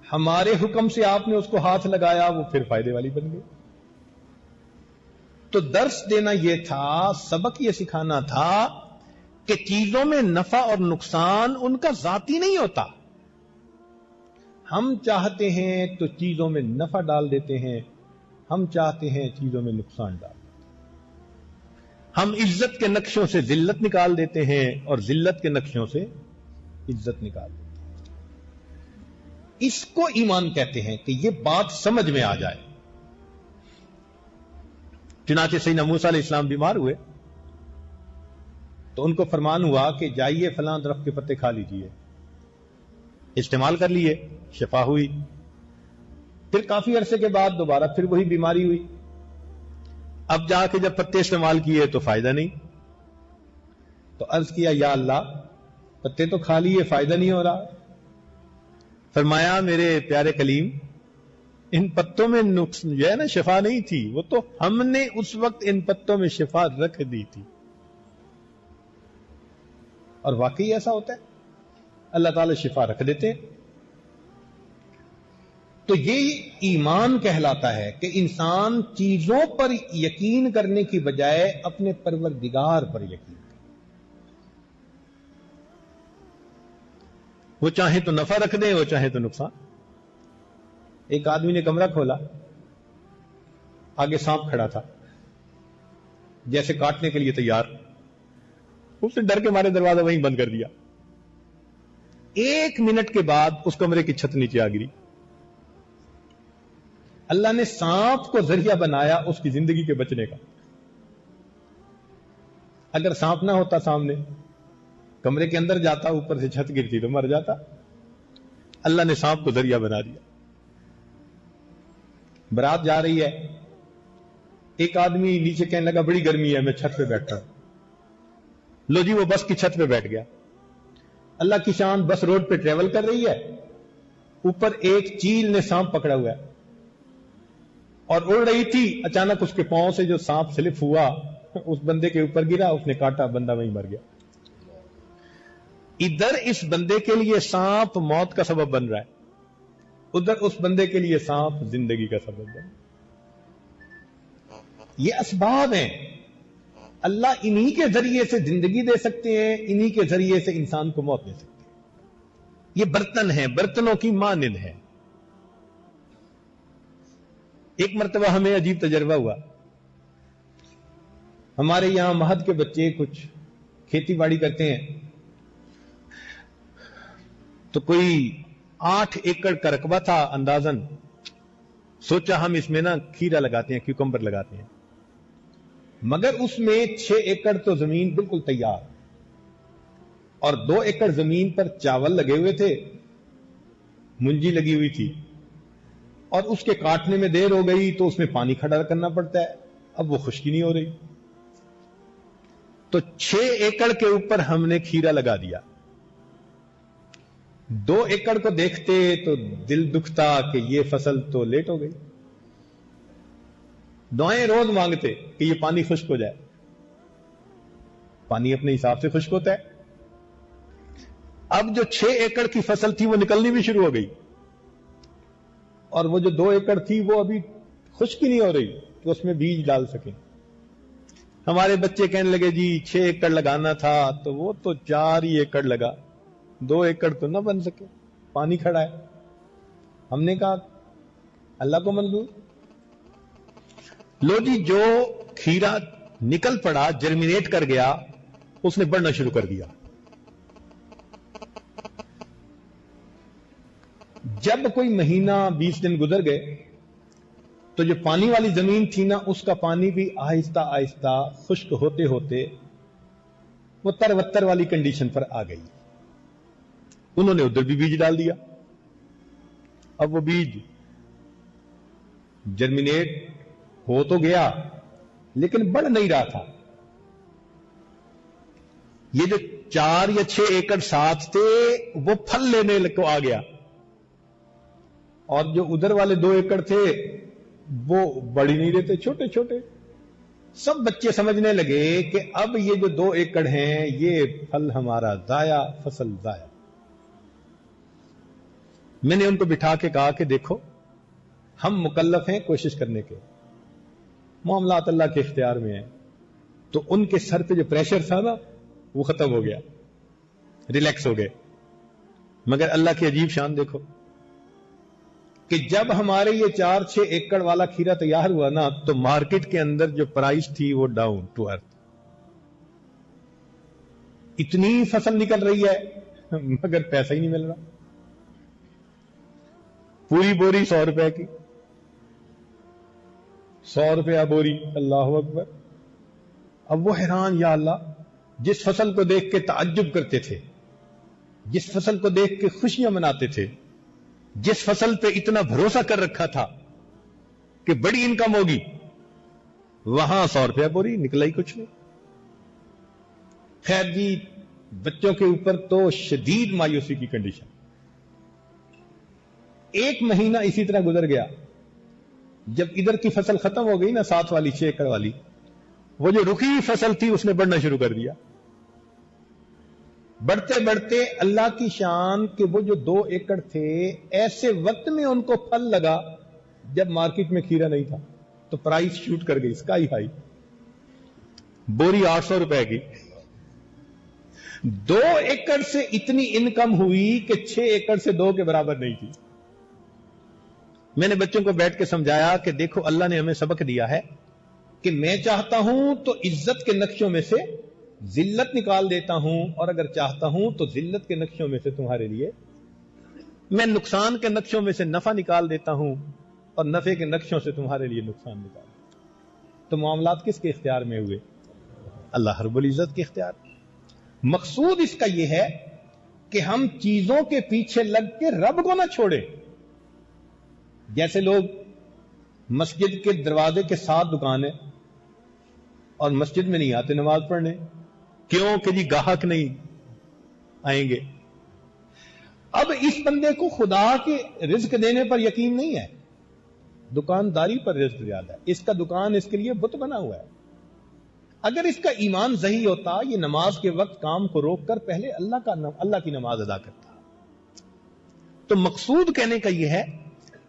ہمارے حکم سے آپ نے اس کو ہاتھ لگایا، وہ پھر فائدے والی بن گئی۔ تو درس دینا یہ تھا، سبق یہ سکھانا تھا کہ چیزوں میں نفع اور نقصان ان کا ذاتی نہیں ہوتا۔ ہم چاہتے ہیں تو چیزوں میں نفع ڈال دیتے ہیں، ہم چاہتے ہیں چیزوں میں نقصان ڈال دیتے ہیں۔ ہم عزت کے نقشوں سے ذلت نکال دیتے ہیں اور ذلت کے نقشوں سے عزت نکال دیتے ہیں۔ اس کو ایمان کہتے ہیں کہ یہ بات سمجھ میں آ جائے۔ چنانچہ سیدنا موسیٰ علیہ السلام بیمار ہوئے تو ان کو فرمان ہوا کہ جائیے فلاں درخت کے پتے کھا لیجئے، استعمال کر لیے، شفا ہوئی۔ پھر کافی عرصے کے بعد دوبارہ پھر وہی بیماری ہوئی، اب جا کے جب پتے استعمال کیے تو فائدہ نہیں، تو عرض کیا یا اللہ پتے تو کھا لیے، فائدہ نہیں ہو رہا. فرمایا میرے پیارے کلیم ان پتوں میں نقص جو ہے نا شفا نہیں تھی، وہ تو ہم نے اس وقت ان پتوں میں شفا رکھ دی تھی. اور واقعی ایسا ہوتا ہے، اللہ تعالی شفا رکھ دیتے ہیں. تو یہ ایمان کہلاتا ہے کہ انسان چیزوں پر یقین کرنے کی بجائے اپنے پروردگار پر یقین کرے. وہ چاہے تو نفع رکھ دیں، وہ چاہے تو نقصان. ایک آدمی نے کمرہ کھولا، آگے سانپ کھڑا تھا جیسے کاٹنے کے لیے تیار. اس نے ڈر کے مارے دروازہ وہیں بند کر دیا. 1 منٹ کے بعد اس کمرے کی چھت نیچے آ گری. اللہ نے سانپ کو ذریعہ بنایا اس کی زندگی کے بچنے کا. اگر سانپ نہ ہوتا سامنے، کمرے کے اندر جاتا، اوپر سے چھت گرتی تو مر جاتا. اللہ نے سانپ کو ذریعہ بنا دیا. برات جا رہی ہے، ایک آدمی نیچے کہنے لگا بڑی گرمی ہے میں چھت پہ بیٹھتا ہوں. لو جی وہ بس کی چھت پہ بیٹھ گیا. اللہ کی شان، بس روڈ پہ ٹریول کر رہی ہے، اوپر ایک چیل نے سانپ پکڑا ہوا ہے اور اڑ رہی تھی. اچانک اس کے پاؤں سے جو سانپ سلپ ہوا اس بندے کے اوپر گرا، اس نے کاٹا، بندہ وہیں مر گیا. ادھر اس بندے کے لیے سانپ موت کا سبب بن رہا ہے، ادھر اس بندے کے لیے سانپ زندگی کا سبب بن رہا ہے. یہ اسباب ہیں. اللہ انہی کے ذریعے سے زندگی دے سکتے ہیں، انہی کے ذریعے سے انسان کو موت دے سکتے ہیں. یہ برتن ہیں، برتنوں کی مانند ہے. ایک مرتبہ ہمیں عجیب تجربہ ہوا. ہمارے یہاں مہد کے بچے کچھ کھیتی باڑی کرتے ہیں، تو کوئی 8 ایکڑ کا رقبہ تھا اندازن. سوچا ہم اس میں نا کھیرا لگاتے ہیں، کیوکمبر لگاتے ہیں. مگر اس میں 6 ایکڑ تو زمین بالکل تیار، اور 2 ایکڑ زمین پر چاول لگے ہوئے تھے، منجی لگی ہوئی تھی، اور اس کے کاٹنے میں دیر ہو گئی تو اس میں پانی کھڑا کرنا پڑتا ہے. اب وہ خشکی نہیں ہو رہی، تو 6 ایکڑ کے اوپر ہم نے کھیرا لگا دیا. 2 ایکڑ کو دیکھتے تو دل دکھتا کہ یہ فصل تو لیٹ ہو گئی. دعائیں روز مانگتے کہ یہ پانی خشک ہو جائے. پانی اپنے حساب سے خشک ہوتا ہے. اب جو 6 ایکڑ کی فصل تھی وہ نکلنی بھی شروع ہو گئی، اور وہ جو 2 ایکڑ تھی وہ ابھی خشک ہی نہیں ہو رہی کہ اس میں بیج ڈال سکیں. ہمارے بچے کہنے لگے جی 6 ایکڑ لگانا تھا تو وہ تو 4 ہی ایکڑ لگا، 2 ایکڑ تو نہ بن سکے، پانی کھڑا ہے. ہم نے کہا اللہ کو منظور. لو جی جو کھیرا نکل پڑا، جرمینیٹ کر گیا، اس نے بڑھنا شروع کر دیا. جب کوئی مہینہ 20 دن گزر گئے تو جو پانی والی زمین تھی نا، اس کا پانی بھی آہستہ آہستہ خشک ہوتے ہوتے وہ تروتر والی کنڈیشن پر آ گئی. انہوں نے ادھر بھی بیج ڈال دیا. اب وہ بیج جرمینیٹ ہو تو گیا لیکن بڑھ نہیں رہا تھا. یہ جو 4 یا 6 ایکڑ ساتھ تھے وہ پھل لینے کو آ گیا، اور جو ادھر والے 2 ایکڑ تھے وہ بڑھ ہی نہیں رہتے، چھوٹے چھوٹے. سب بچے سمجھنے لگے کہ اب یہ جو 2 ایکڑ ہیں یہ پھل ہمارا ضائع، فصل ضائع. میں نے ان کو بٹھا کے کہا کہ دیکھو ہم مکلف ہیں کوشش کرنے کے، معاملات اللہ کے اختیار میں ہیں. تو ان کے سر پہ جو پریشر تھا نا وہ ختم ہو گیا، ریلیکس ہو گئے. مگر اللہ کی عجیب شان دیکھو کہ جب ہمارے یہ 4-6 ایکڑ والا کھیرا تیار ہوا نا تو مارکیٹ کے اندر جو پرائس تھی وہ ڈاؤن ٹو ارتھ. اتنی فصل نکل رہی ہے مگر پیسہ ہی نہیں مل رہا. پوری بوری 100 روپے کی، 100 روپیہ بوری. اللہ اکبر. اب وہ حیران، یا اللہ، جس فصل کو دیکھ کے تعجب کرتے تھے، جس فصل کو دیکھ کے خوشیاں مناتے تھے، جس فصل پہ اتنا بھروسہ کر رکھا تھا کہ بڑی انکم ہوگی، وہاں 100 روپیہ بوری، نکلا ہی کچھ نہیں. خیر جی بچوں کے اوپر تو شدید مایوسی کی کنڈیشن. 1 مہینہ اسی طرح گزر گیا. جب ادھر کی فصل ختم ہو گئی نا 7 والی 6 ایکڑ والی, وہ جو رکی فصل تھی اس نے بڑھنا شروع کر دیا. بڑھتے بڑھتے اللہ کی شان کہ وہ جو 2 ایکڑ تھے ایسے وقت میں ان کو پھل لگا جب مارکیٹ میں کھیرا نہیں تھا, تو پرائس شوٹ کر گئی اسکائی ہائی. بوری 800 روپے کی. 2 ایکڑ سے اتنی انکم ہوئی کہ 6 ایکڑ سے 2 کے برابر نہیں تھی. میں نے بچوں کو بیٹھ کے سمجھایا کہ دیکھو اللہ نے ہمیں سبق دیا ہے کہ میں چاہتا ہوں تو عزت کے نقشوں میں سے ذلت نکال دیتا ہوں, اور اگر چاہتا ہوں تو ذلت کے نقشوں میں سے تمہارے لیے میں نقصان کے نقشوں میں سے نفع نکال دیتا ہوں, اور نفع کے نقشوں سے تمہارے لیے نقصان نکال دیتا ہوں. تو معاملات کس کے اختیار میں ہوئے؟ اللہ رب العزت کے اختیار. مقصود اس کا یہ ہے کہ ہم چیزوں کے پیچھے لگ کے رب کو نہ چھوڑیں. جیسے لوگ مسجد کے دروازے کے ساتھ دکان ہے اور مسجد میں نہیں آتے نماز پڑھنے, کیوں کہ جی گاہک نہیں آئیں گے. اب اس بندے کو خدا کے رزق دینے پر یقین نہیں ہے, دکانداری پر رزق زیادہ ہے. اس کا دکان اس کے لیے بت بنا ہوا ہے. اگر اس کا ایمان صحیح ہوتا یہ نماز کے وقت کام کو روک کر پہلے اللہ کی نماز ادا کرتا. تو مقصود کہنے کا یہ ہے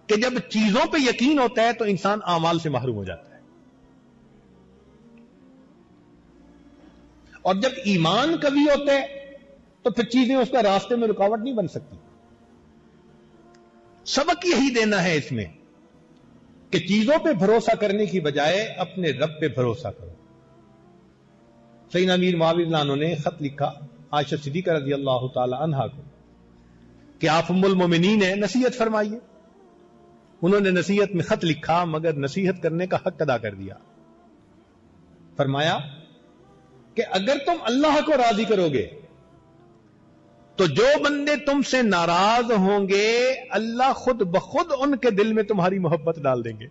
کہ جب چیزوں پہ یقین ہوتا ہے تو انسان اعمال سے محروم ہو جاتا ہے, اور جب ایمان قوی ہوتا ہے تو پھر چیزیں اس کا راستے میں رکاوٹ نہیں بن سکتی. سبق یہی دینا ہے اس میں کہ چیزوں پہ بھروسہ کرنے کی بجائے اپنے رب پہ بھروسہ کرو. سیدنا امیر معاویہ رضی اللہ عنہ نے خط لکھا عائشہ صدیقہ رضی اللہ تعالی عنہا کو کہ آپ ام المومنین ہیں, نصیحت فرمائیے. انہوں نے نصیحت میں خط لکھا مگر نصیحت کرنے کا حق ادا کر دیا. فرمایا کہ اگر تم اللہ کو راضی کرو گے تو جو بندے تم سے ناراض ہوں گے اللہ خود بخود ان کے دل میں تمہاری محبت ڈال دیں گے,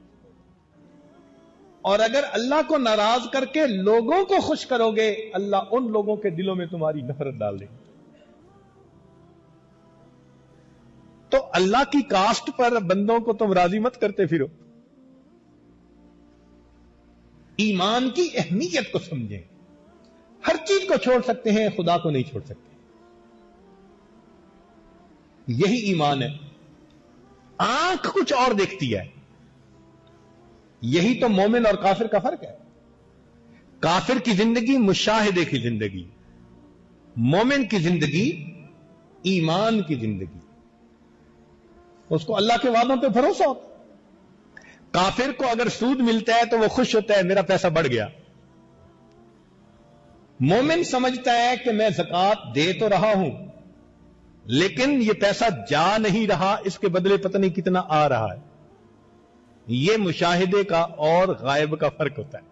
اور اگر اللہ کو ناراض کر کے لوگوں کو خوش کرو گے اللہ ان لوگوں کے دلوں میں تمہاری نفرت ڈال دیں گے. تو اللہ کی کاسٹ پر بندوں کو تم راضی مت کرتے پھرو. ایمان کی اہمیت کو سمجھیں. ہر چیز کو چھوڑ سکتے ہیں, خدا کو نہیں چھوڑ سکتے. یہی ایمان ہے. آنکھ کچھ اور دیکھتی ہے, یہی تو مومن اور کافر کا فرق ہے. کافر کی زندگی مشاہدے کی زندگی, مومن کی زندگی ایمان کی زندگی. اس کو اللہ کے وعدوں پہ بھروسہ ہوتا ہے. کافر کو اگر سود ملتا ہے تو وہ خوش ہوتا ہے میرا پیسہ بڑھ گیا. مومن سمجھتا ہے کہ میں زکات دے تو رہا ہوں لیکن یہ پیسہ جا نہیں رہا, اس کے بدلے پتہ نہیں کتنا آ رہا ہے. یہ مشاہدے کا اور غائب کا فرق ہوتا ہے.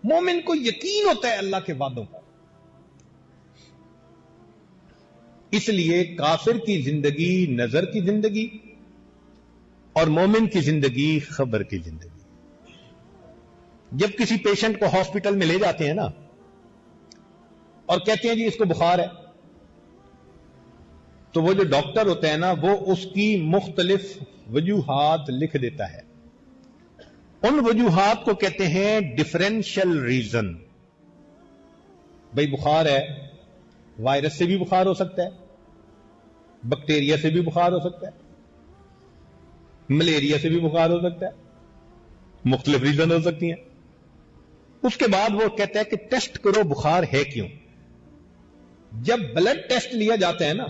مومن کو یقین ہوتا ہے اللہ کے وعدوں پر. اس لیے کافر کی زندگی نظر کی زندگی اور مومن کی زندگی خبر کی زندگی. جب کسی پیشنٹ کو ہاسپٹل میں لے جاتے ہیں نا اور کہتے ہیں جی اس کو بخار ہے, تو وہ جو ڈاکٹر ہوتا ہے نا وہ اس کی مختلف وجوہات لکھ دیتا ہے. ان وجوہات کو کہتے ہیں ڈفرینشل ریزن. بھئی بخار ہے, وائرس سے بھی بخار ہو سکتا ہے, بیکٹیریا سے بھی بخار ہو سکتا ہے, ملیریا سے بھی بخار ہو سکتا ہے, مختلف ریزن ہو سکتی ہیں. اس کے بعد وہ کہتا ہے کہ ٹیسٹ کرو بخار ہے کیوں. جب بلڈ ٹیسٹ لیا جاتا ہے نا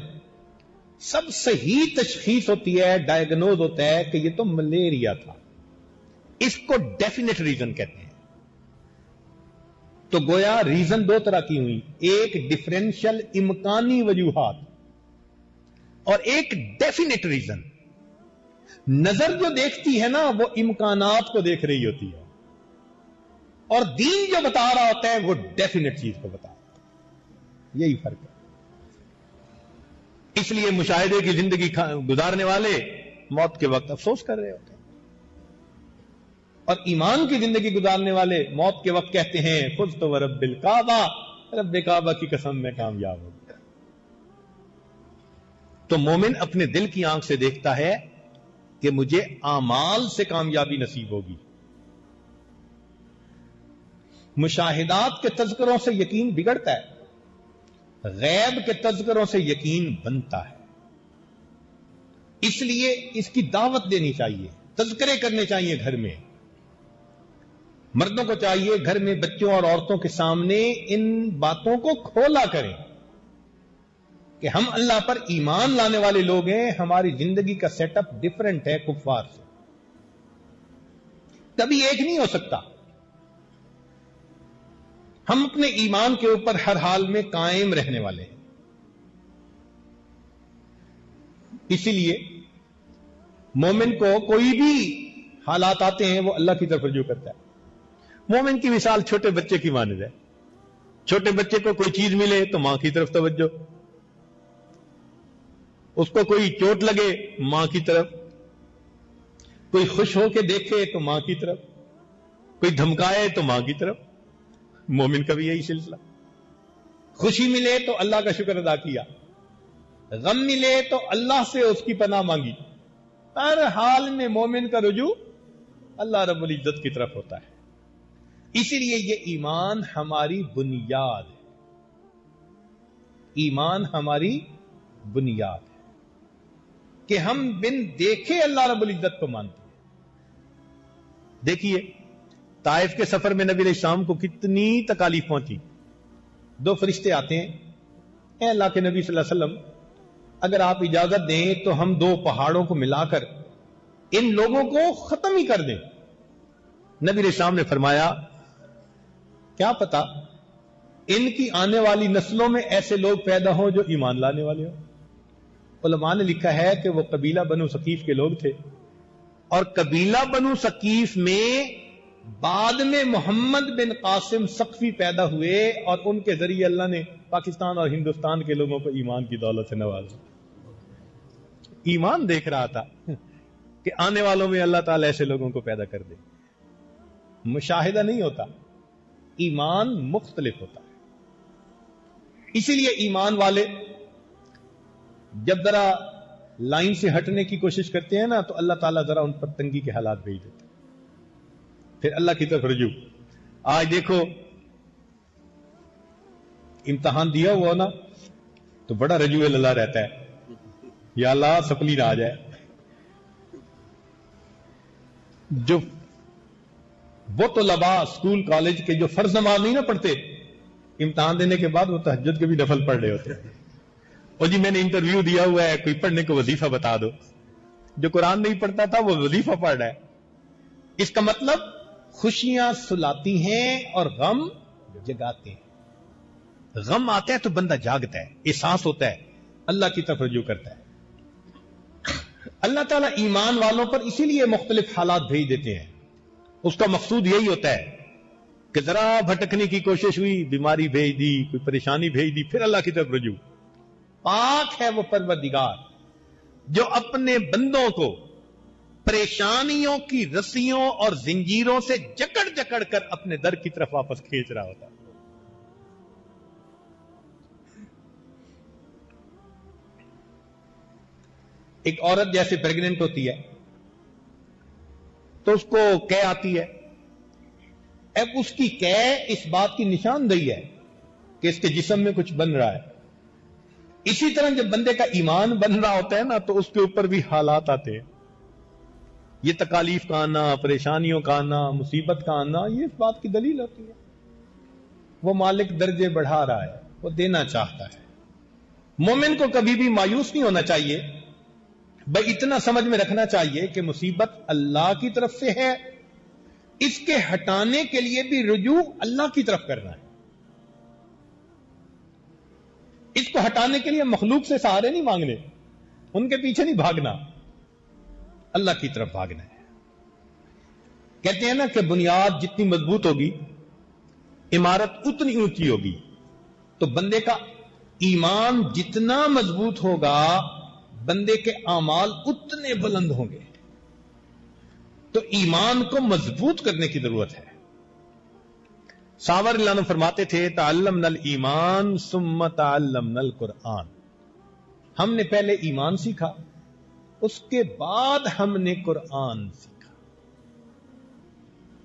سب صحیح تشخیص ہوتی ہے, ڈائیگنوز ہوتا ہے کہ یہ تو ملیریا تھا. اس کو ڈیفینیٹ ریزن کہتے ہیں. تو گویا ریزن 2 طرح کی ہوئی, ایک ڈفرینشل امکانی وجوہات اور ایک ڈیفینیٹ ریزن. نظر جو دیکھتی ہے نا وہ امکانات کو دیکھ رہی ہوتی ہے, اور دین جو بتا رہا ہوتا ہے وہ ڈیفینیٹ چیز کو بتا رہا ہے. یہی فرق ہے. اس لیے مشاہدے کی زندگی گزارنے والے موت کے وقت افسوس کر رہے ہوتے ہیں, اور ایمان کی زندگی گزارنے والے موت کے وقت کہتے ہیں فزت ورب الکعبہ, رب کعبہ کی قسم میں کامیاب ہو گیا. تو مومن اپنے دل کی آنکھ سے دیکھتا ہے کہ مجھے اعمال سے کامیابی نصیب ہوگی. مشاہدات کے تذکروں سے یقین بگڑتا ہے، غیب کے تذکروں سے یقین بنتا ہے. اس لیے اس کی دعوت دینی چاہیے، تذکرے کرنے چاہیے گھر میں. مردوں کو چاہیے گھر میں بچوں اور عورتوں کے سامنے ان باتوں کو کھولا کریں کہ ہم اللہ پر ایمان لانے والے لوگ ہیں، ہماری زندگی کا سیٹ اپ ڈفرنٹ ہے کفار سے. کبھی ایک نہیں ہو سکتا. ہم اپنے ایمان کے اوپر ہر حال میں قائم رہنے والے ہیں. اسی لیے مومن کو کوئی بھی حالات آتے ہیں وہ اللہ کی طرف رجوع کرتا ہے. مومن کی مثال چھوٹے بچے کی مانند ہے. چھوٹے بچے کو کوئی چیز ملے تو ماں کی طرف توجہ، اس کو کوئی چوٹ لگے ماں کی طرف، کوئی خوش ہو کے دیکھے تو ماں کی طرف، کوئی دھمکائے تو ماں کی طرف. مومن کا بھی یہی سلسلہ. خوشی ملے تو اللہ کا شکر ادا کیا، غم ملے تو اللہ سے اس کی پناہ مانگی. ہر حال میں مومن کا رجوع اللہ رب العزت کی طرف ہوتا ہے. اسی لیے یہ ایمان ہماری بنیاد ہے. ایمان ہماری بنیاد ہے کہ ہم بن دیکھے اللہ رب العزت کو مانتے ہیں. دیکھیے طائف کے سفر میں نبی علیہ السلام کو کتنی تکالیف پہنچی. 2 فرشتے آتے ہیں، اے اللہ کے نبی صلی اللہ علیہ وسلم اگر آپ اجازت دیں تو ہم 2 پہاڑوں کو ملا کر ان لوگوں کو ختم ہی کر دیں. نبی علیہ السلام نے فرمایا کیا پتا ان کی آنے والی نسلوں میں ایسے لوگ پیدا ہوں جو ایمان لانے والے ہوں. علماء نے لکھا ہے کہ وہ قبیلہ بنو ثقیف کے لوگ تھے، اور قبیلہ بنو ثقیف میں بعد میں محمد بن قاسم ثقفی پیدا ہوئے، اور ان کے ذریعے اللہ نے پاکستان اور ہندوستان کے لوگوں کو ایمان کی دولت سے نوازا. ایمان دیکھ رہا تھا کہ آنے والوں میں اللہ تعالی ایسے لوگوں کو پیدا کر دے. مشاہدہ نہیں ہوتا، ایمان مختلف ہوتا ہے. اسی لیے ایمان والے جب ذرا لائن سے ہٹنے کی کوشش کرتے ہیں نا تو اللہ تعالیٰ ذرا ان پر تنگی کے حالات بھیج دیتے ہیں. پھر اللہ کی طرف رجوع. آج دیکھو امتحان دیا ہوا نا تو بڑا رجوع اللہ رہتا ہے، یا اللہ سپلی نہ آ جائے. جو وہ طلباء اسکول کالج کے جو فرض نماز نہیں نہ پڑھتے، امتحان دینے کے بعد وہ تہجد کے بھی نفل پڑھ رہے ہوتے ہیں. اور جی میں نے انٹرویو دیا ہوا ہے، کوئی پڑھنے کو وظیفہ بتا دو. جو قرآن نہیں پڑھتا تھا وہ وظیفہ پڑھ رہا ہے. اس کا مطلب خوشیاں سلاتی ہیں اور غم جگاتے ہیں. غم آتا ہے تو بندہ جاگتا ہے، احساس ہوتا ہے، اللہ کی طرف رجوع کرتا ہے. اللہ تعالیٰ ایمان والوں پر اسی لیے مختلف حالات بھیج دیتے ہیں. اس کا مقصود یہی ہوتا ہے کہ ذرا بھٹکنے کی کوشش ہوئی، بیماری بھیج دی، کوئی پریشانی بھیج دی، پھر اللہ کی طرف رجوع. پاک ہے وہ پروردگار جو اپنے بندوں کو پریشانیوں کی رسیوں اور زنجیروں سے جکڑ جکڑ کر اپنے در کی طرف واپس کھینچ رہا ہوتا. ایک عورت جیسے پریگننٹ ہوتی ہے تو اس کو قے آتی ہے. اب اس کی قے اس بات کی نشاندہی ہے کہ اس کے جسم میں کچھ بن رہا ہے. اسی طرح جب بندے کا ایمان بن رہا ہوتا ہے نا تو اس کے اوپر بھی حالات آتے ہیں. یہ تکالیف کا آنا، پریشانیوں کا آنا، مصیبت کا آنا، یہ اس بات کی دلیل ہوتی ہے وہ مالک درجے بڑھا رہا ہے، وہ دینا چاہتا ہے. مومن کو کبھی بھی مایوس نہیں ہونا چاہیے، بھائی اتنا سمجھ میں رکھنا چاہیے کہ مصیبت اللہ کی طرف سے ہے، اس کے ہٹانے کے لیے بھی رجوع اللہ کی طرف کرنا ہے. اس کو ہٹانے کے لیے مخلوق سے سہارے نہیں مانگنے، ان کے پیچھے نہیں بھاگنا، اللہ کی طرف بھاگنا ہے. کہتے ہیں نا کہ بنیاد جتنی مضبوط ہوگی عمارت اتنی اونچی ہوگی. تو بندے کا ایمان جتنا مضبوط ہوگا بندے کے اعمال اتنے بلند ہوں گے. تو ایمان کو مضبوط کرنے کی ضرورت ہے. ساور اللہ فرماتے تھے تعلمنا الایمان ثم تعلمنا القرآن، ہم نے پہلے ایمان سیکھا، اس کے بعد ہم نے قرآن سیکھا۔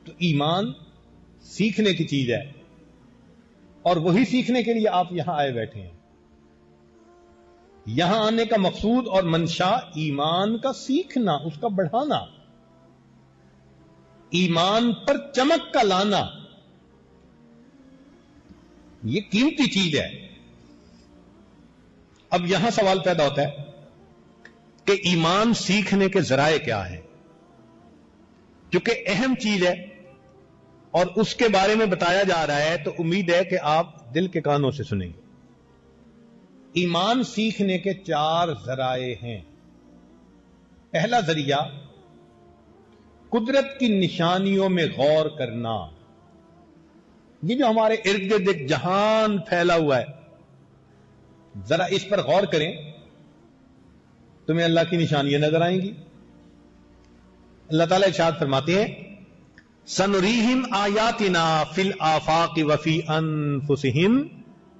تو ایمان سیکھنے کی چیز ہے، اور وہی سیکھنے کے لیے آپ یہاں آئے بیٹھے ہیں۔ یہاں آنے کا مقصود اور منشا ایمان کا سیکھنا، اس کا بڑھانا، ایمان پر چمک کا لانا، یہ قیمتی چیز ہے۔ اب یہاں سوال پیدا ہوتا ہے کہ ایمان سیکھنے کے ذرائع کیا ہیں؟ کیونکہ اہم چیز ہے اور اس کے بارے میں بتایا جا رہا ہے، تو امید ہے کہ آپ دل کے کانوں سے سنیں گے۔ ایمان سیکھنے کے 4 ذرائع ہیں۔ پہلا ذریعہ قدرت کی نشانیوں میں غور کرنا۔ یہ جو ہمارے ارد گرد ایک جہان پھیلا ہوا ہے، ذرا اس پر غور کریں، تمہیں اللہ کی نشانیاں نظر آئیں گی۔ اللہ تعالیٰ ارشاد فرماتے ہیں سنریہم آیاتنا فی الآفاق وفی انفسہم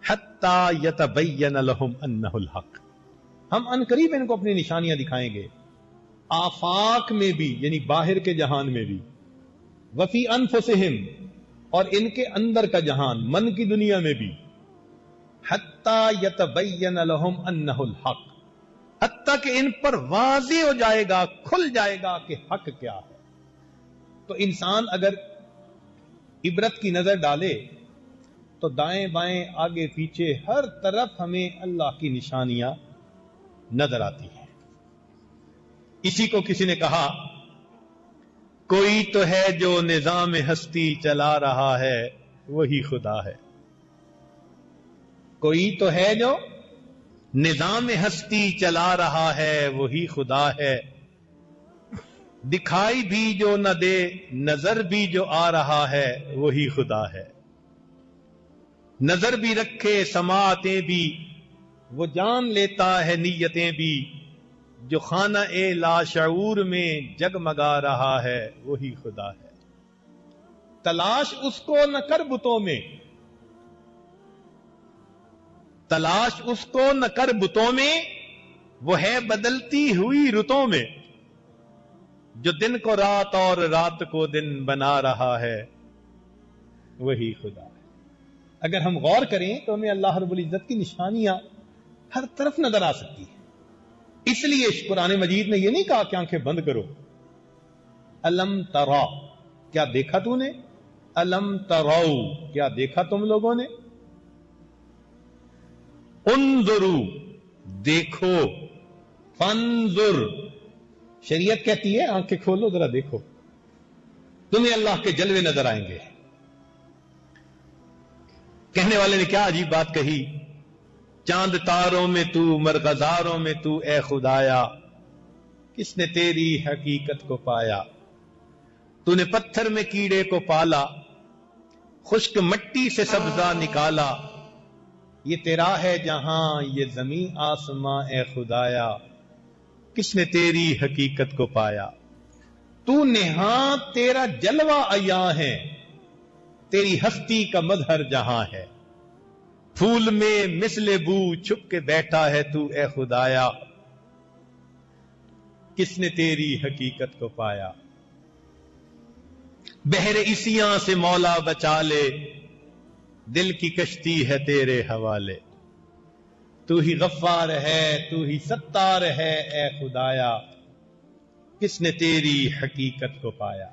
حتی یتبین لہم انہ الحق، ہم ان قریب ان کو اپنی نشانیاں دکھائیں گے، آفاق میں بھی یعنی باہر کے جہان میں بھی، وفی انفسہم اور ان کے اندر کا جہان من کی دنیا میں بھی، حتی یتبین لہم انہ الحق، حتیٰ کہ ان پر واضح ہو جائے گا، کھل جائے گا کہ حق کیا ہے۔ تو انسان اگر عبرت کی نظر ڈالے تو دائیں بائیں آگے پیچھے ہر طرف ہمیں اللہ کی نشانیاں نظر آتی ہیں۔ اسی کو کسی نے کہا کوئی تو ہے جو نظام ہستی چلا رہا ہے وہی خدا ہے، کوئی تو ہے جو نظام ہستی چلا رہا ہے وہی خدا ہے، دکھائی بھی جو نہ دے نظر بھی جو آ رہا ہے وہی خدا ہے، نظر بھی رکھے سماعتیں بھی وہ جان لیتا ہے نیتیں بھی، جو خانہ اے لاشعور میں جگمگا رہا ہے وہی خدا ہے۔ تلاش اس کو نہ کر بتوں میں، تلاش اس کو نہ کر بتوں میں، وہ ہے بدلتی ہوئی رتوں میں، جو دن کو رات اور رات کو دن بنا رہا ہے وہی خدا ہے۔ اگر ہم غور کریں تو ہمیں اللہ رب العزت کی نشانیاں ہر طرف نظر آ سکتی ہیں۔ اس لیے قرآن مجید نے یہ نہیں کہا کہ آنکھیں بند کرو، الم ترا کیا دیکھا تو نے، الم ترو کیا دیکھا تم لوگوں نے، انظرو دیکھو، فانظر شریعت کہتی ہے آنکھیں کھولو ذرا دیکھو، تمہیں اللہ کے جلوے نظر آئیں گے۔ کہنے والے نے کیا عجیب بات کہی، چاند تاروں میں تو مرغزاروں میں تو اے خدایا، کس نے تیری حقیقت کو پایا، تو نے پتھر میں کیڑے کو پالا، خشک مٹی سے سبزہ نکالا، یہ تیرا ہے جہاں یہ زمین آسماں اے خدایا، کس نے تیری حقیقت کو پایا، تو نہاں تیرا جلوہ عیاں ہے، تیری ہستی کا مظہر جہاں ہے، پھول میں مثل بو چھپ کے بیٹھا ہے تو اے خدایا، کس نے تیری حقیقت کو پایا، بحر اسیاں سے مولا بچا لے، دل کی کشتی ہے تیرے حوالے، تو ہی غفار ہے تو ہی ستار ہے اے خدایا، کس نے تیری حقیقت کو پایا۔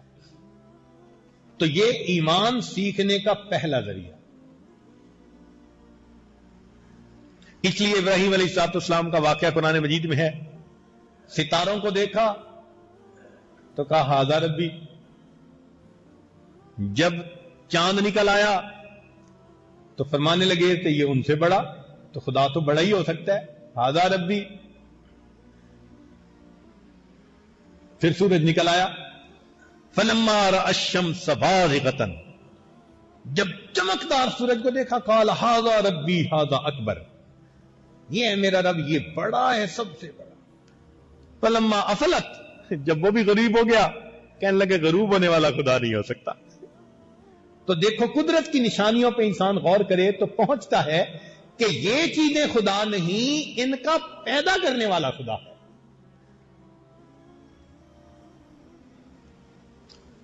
تو یہ ایمان سیکھنے کا پہلا ذریعہ۔ اس لیے ابراہیم علیہ الصلوۃ والسلام کا واقعہ قرآن مجید میں ہے، ستاروں کو دیکھا تو کہا ھذا ربی، جب چاند نکل آیا تو فرمانے لگے کہ یہ ان سے بڑا، تو خدا تو بڑا ہی ہو سکتا ہے، ھذا ربی۔ پھر سورج نکل آیا، فلما رأى الشمس باذغة، جب چمکدار سورج کو دیکھا قال ھذا ربی ھذا اکبر، یہ ہے میرا رب، یہ بڑا ہے سب سے بڑا۔ فلما افلت، جب وہ بھی غروب ہو گیا، کہنے لگے غروب ہونے والا خدا نہیں ہو سکتا، تو دیکھو قدرت کی نشانیوں پہ انسان غور کرے تو پہنچتا ہے کہ یہ چیزیں خدا نہیں، ان کا پیدا کرنے والا خدا ہے۔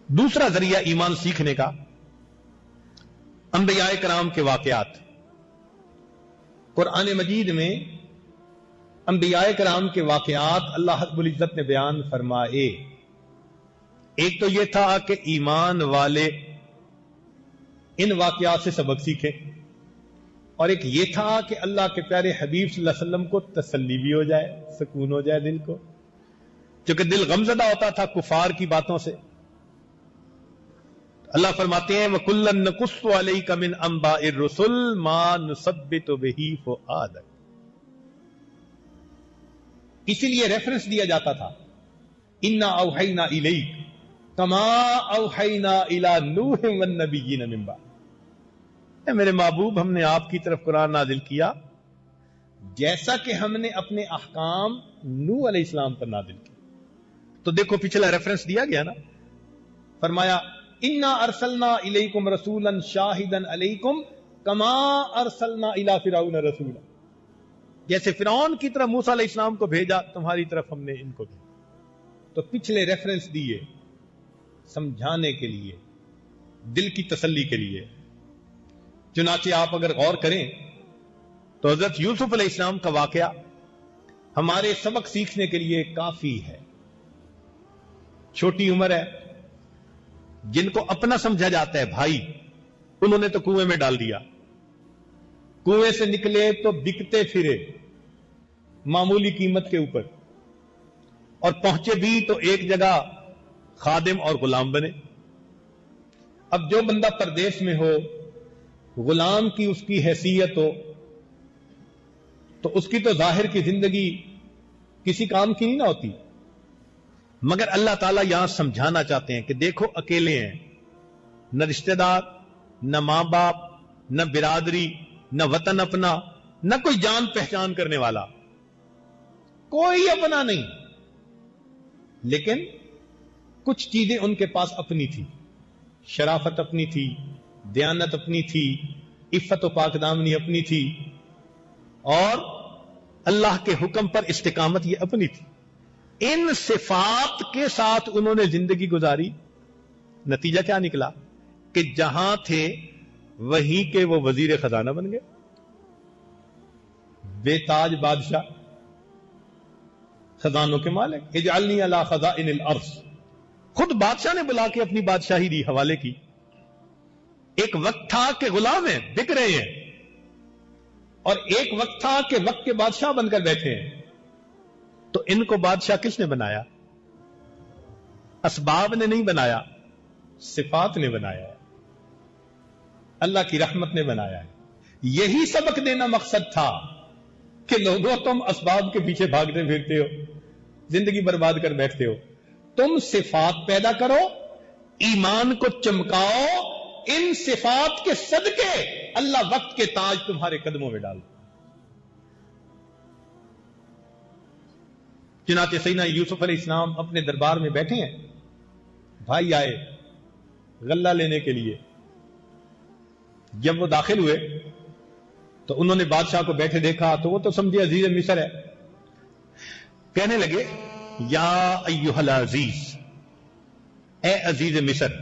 دوسرا ذریعہ ایمان سیکھنے کا انبیاء کرام کے واقعات۔ قرآن مجید میں انبیاء کرام کے واقعات اللہ رب العزت نے بیان فرمائے۔ ایک تو یہ تھا کہ ایمان والے ان واقعات سے سبق سیکھے، اور ایک یہ تھا کہ اللہ کے پیارے حبیب صلی اللہ علیہ وسلم کو تسلی بھی ہو جائے، سکون ہو جائے دل کو، کیونکہ دل غمزدہ ہوتا تھا کفار کی باتوں سے۔ اللہ فرماتے ہیں وَكُلًّا نَقُصُّ عَلَيْكَ مِنْ أَنْبَاءِ الرُّسُلِ مَا نُثَبِّتُ بِهِ فُؤَادَكَ۔ اسی لیے ریفرنس دیا جاتا تھا اِنَّا أَوْحَيْنَا إِلَيْكَ كَمَا أَوْحَيْنَا إِلَى نُوحٍ وَالنَّبِيِّينَ مِن بَعْدِهِ۔ اے میرے محبوب، ہم نے آپ کی طرف قرآن نازل کیا جیسا کہ ہم نے اپنے احکام نوح علیہ السلام پر نازل کیا۔ تو دیکھو پچھلا ریفرنس دیا گیا نا، فرمایا اِنَّا أَرْسَلْنَا إِلَيْكُمْ رَسُولًا شَاهِدًا عَلَيْكُمْ كَمَا أَرْسَلْنَا إِلَى فِرْعَوْنَ رَسُولًا۔ جیسے فرعون کی طرف موسیٰ علیہ السلام کو بھیجا، تمہاری طرف ہم نے ان کو بھیجا۔ تو پچھلے ریفرنس دیے سمجھانے کے لیے، دل کی تسلی کے لیے۔ چنانچہ آپ اگر غور کریں تو حضرت یوسف علیہ السلام کا واقعہ ہمارے سبق سیکھنے کے لیے کافی ہے۔ چھوٹی عمر ہے، جن کو اپنا سمجھا جاتا ہے بھائی، انہوں نے تو کنویں میں ڈال دیا، کنویں سے نکلے تو بکتے پھرے معمولی قیمت کے اوپر، اور پہنچے بھی تو ایک جگہ خادم اور غلام بنے۔ اب جو بندہ پردیس میں ہو، غلام کی اس کی حیثیت ہو، تو اس کی تو ظاہر کی زندگی کسی کام کی نہیں نہ ہوتی، مگر اللہ تعالیٰ یہاں سمجھانا چاہتے ہیں کہ دیکھو اکیلے ہیں، نہ رشتہ دار، نہ ماں باپ، نہ برادری، نہ وطن اپنا، نہ کوئی جان پہچان کرنے والا، کوئی اپنا نہیں، لیکن کچھ چیزیں ان کے پاس اپنی تھی۔ شرافت اپنی تھی، دیانت اپنی تھی، عفت و پاک دامنی اپنی تھی، اور اللہ کے حکم پر استقامت یہ اپنی تھی۔ ان صفات کے ساتھ انہوں نے زندگی گزاری۔ نتیجہ کیا نکلا کہ جہاں تھے وہیں کے وہ وزیر خزانہ بن گئے، بے تاج بادشاہ، خزانوں کے مالک۔ اجعلنی علی خزائن الارض، خود بادشاہ نے بلا کے اپنی بادشاہی دی، حوالے کی۔ ایک وقت تھا کہ غلام ہیں، بک رہے ہیں، اور ایک وقت تھا کہ وقت کے بادشاہ بن کر بیٹھے ہیں۔ تو ان کو بادشاہ کس نے بنایا؟ اسباب نے نہیں بنایا، صفات نے بنایا ہے، اللہ کی رحمت نے بنایا ہے۔ یہی سبق دینا مقصد تھا کہ لوگوں تم اسباب کے پیچھے بھاگتے پھرتے ہو، زندگی برباد کر بیٹھتے ہو، تم صفات پیدا کرو، ایمان کو چمکاؤ، ان صفات کے صدقے اللہ وقت کے تاج تمہارے قدموں میں ڈال۔ چنانچہ سیدنا یوسف علیہ السلام اپنے دربار میں بیٹھے ہیں، بھائی آئے غلہ لینے کے لیے۔ جب وہ داخل ہوئے تو انہوں نے بادشاہ کو بیٹھے دیکھا تو وہ تو سمجھے عزیز مصر ہے، کہنے لگے یا ایھا العزیز، اے عزیز مصر،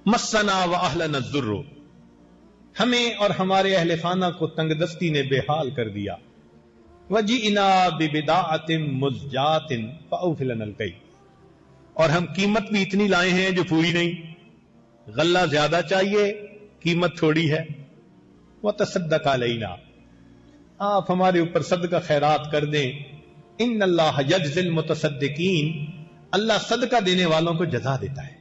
مسنا واہلنا الضر، ہمیں اور ہمارے اہل خانہ کو تنگ دستی نے بے حال کر دیا، وجئنا ببضاعۃ مزجاۃ فاوف لنا الکیل، اور ہم قیمت بھی اتنی لائے ہیں جو پوری نہیں، غلہ زیادہ چاہیے، قیمت تھوڑی ہے، وتصدق علینا، آپ ہمارے اوپر صدقہ خیرات کر دیں، ان اللہ یجزی المتصدقین، اللہ صدقہ دینے والوں کو جزا دیتا ہے۔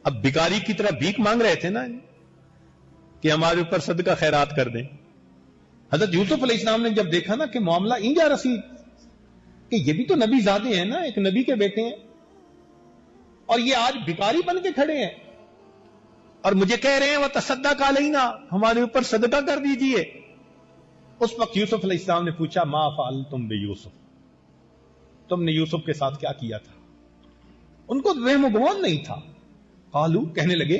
اب بھکاری کی طرح بھیک مانگ رہے تھے نا کہ ہمارے اوپر صدقہ خیرات کر دیں۔ حضرت یوسف علیہ السلام نے جب دیکھا نا کہ معاملہ اینجا رسید کہ یہ بھی تو نبی زادے ہیں نا، ایک نبی کے بیٹے ہیں، اور یہ آج بھکاری بن کے کھڑے ہیں اور مجھے کہہ رہے ہیں وتصدق علینا، ہمارے اوپر صدقہ کر دیجئے۔ اس وقت یوسف علیہ السلام نے پوچھا ما فعلتم بیوسف، تم نے یوسف کے ساتھ کیا کیا تھا؟ ان کو وہم و گمان نہیں تھا۔ قالو، کہنے لگے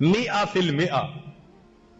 100%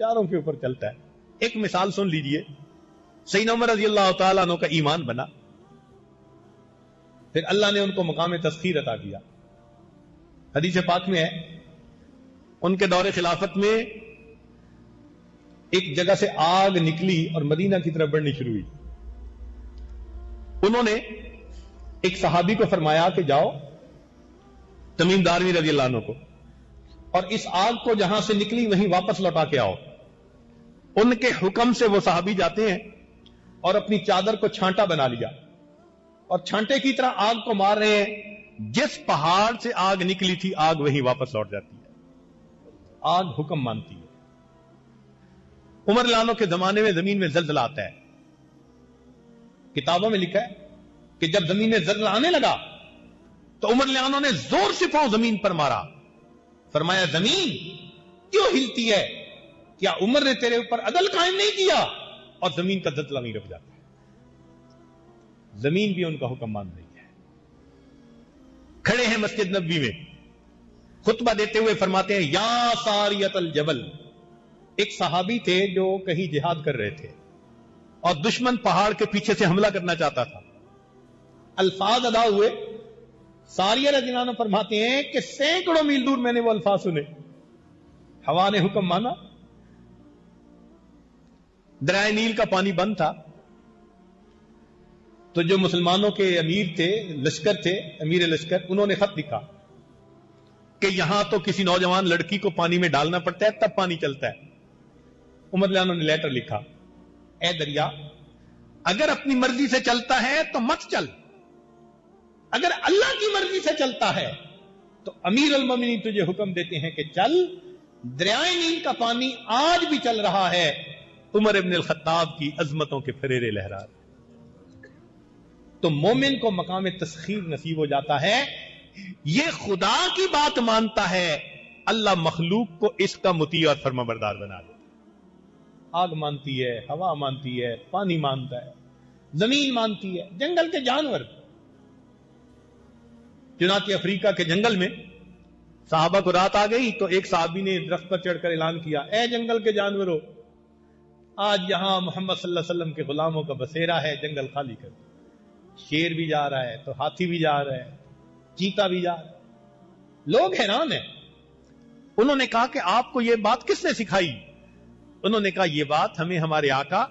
چاروں کے اوپر چلتا ہے. ایک مثال سن لیجئے. سیدنا عمر رضی اللہ تعالیٰ عنہ کا ایمان بنا, پھر اللہ نے ان کو مقام تسخیر عطا کیا. حدیث پاک میں ہے ان کے دور خلافت میں ایک جگہ سے آگ نکلی اور مدینہ کی طرف بڑھنی شروع ہوئی. انہوں نے ایک صحابی کو فرمایا کہ جاؤ تمیم دارمی رضی اللہ عنہ کو, اور اس آگ کو جہاں سے نکلی وہیں واپس لوٹا کے آؤ. ان کے حکم سے وہ صحابی جاتے ہیں اور اپنی چادر کو چھانٹا بنا لیا اور چھانٹے کی طرح آگ کو مار رہے ہیں. جس پہاڑ سے آگ نکلی تھی آگ وہیں واپس لوٹ جاتی ہے. آگ حکم مانتی ہے. عمر رضی اللہ عنہ کے زمانے میں زمین میں زلزلہ آتا ہے. کتابوں میں لکھا ہے کہ جب زمین میں زلزلہ آنے لگا تو عمر رضی اللہ عنہ نے زور سے پاؤں زمین پر مارا. فرمایا زمین کیوں ہلتی ہے؟ کیا عمر نے تیرے اوپر عدل قائم نہیں کیا؟ اور زمین کا زلزلہ نہیں رک جاتا ہے. زمین بھی ان کا حکم مان رہی ہے. کھڑے ہیں مسجد نبوی میں خطبہ دیتے ہوئے فرماتے ہیں یا ساریت الجبل. ایک صحابی تھے جو کہیں جہاد کر رہے تھے اور دشمن پہاڑ کے پیچھے سے حملہ کرنا چاہتا تھا. الفاظ ادا ہوئے. ساریہ رضی اللہ عنہ فرماتے ہیں کہ سینکڑوں میل دور میں نے وہ الفاظ سنے. ہوا نے حکم مانا. دریائے نیل کا پانی بند تھا تو جو مسلمانوں کے امیر تھے, لشکر تھے, امیر لشکر, انہوں نے خط لکھا کہ یہاں تو کسی نوجوان لڑکی کو پانی میں ڈالنا پڑتا ہے تب پانی چلتا ہے. عمر رضی اللہ عنہ نے لیٹر لکھا, اے دریا اگر اپنی مرضی سے چلتا ہے تو مت چل, اگر اللہ کی مرضی سے چلتا ہے تو امیر المومنین تجھے حکم دیتے ہیں کہ چل. دریائے نیل کا پانی آج بھی چل رہا ہے. عمر ابن الخطاب کی عظمتوں کے پھریرے لہرا. تو مومن کو مقام تسخیر نصیب ہو جاتا ہے. یہ خدا کی بات مانتا ہے, اللہ مخلوق کو اس کا مطیع اور فرما بردار بنا دیتا ہے. آگ مانتی ہے, ہوا مانتی ہے, پانی مانتا ہے, زمین مانتی ہے, جنگل کے جانور. چنانچہ افریقہ کے جنگل میں صحابہ کو رات آ گئی تو ایک صحابی نے درخت پر چڑھ کر اعلان کیا, اے جنگل کے جانوروں, آج یہاں محمد صلی اللہ علیہ وسلم کے غلاموں کا بسیرا ہے, جنگل خالی کر. شیر بھی جا رہا ہے تو ہاتھی بھی جا رہا ہے, چیتا بھی جا رہا ہے. لوگ حیران ہیں. انہوں نے کہا کہ آپ کو یہ بات کس نے سکھائی؟ انہوں نے کہا یہ بات ہمیں ہمارے آقا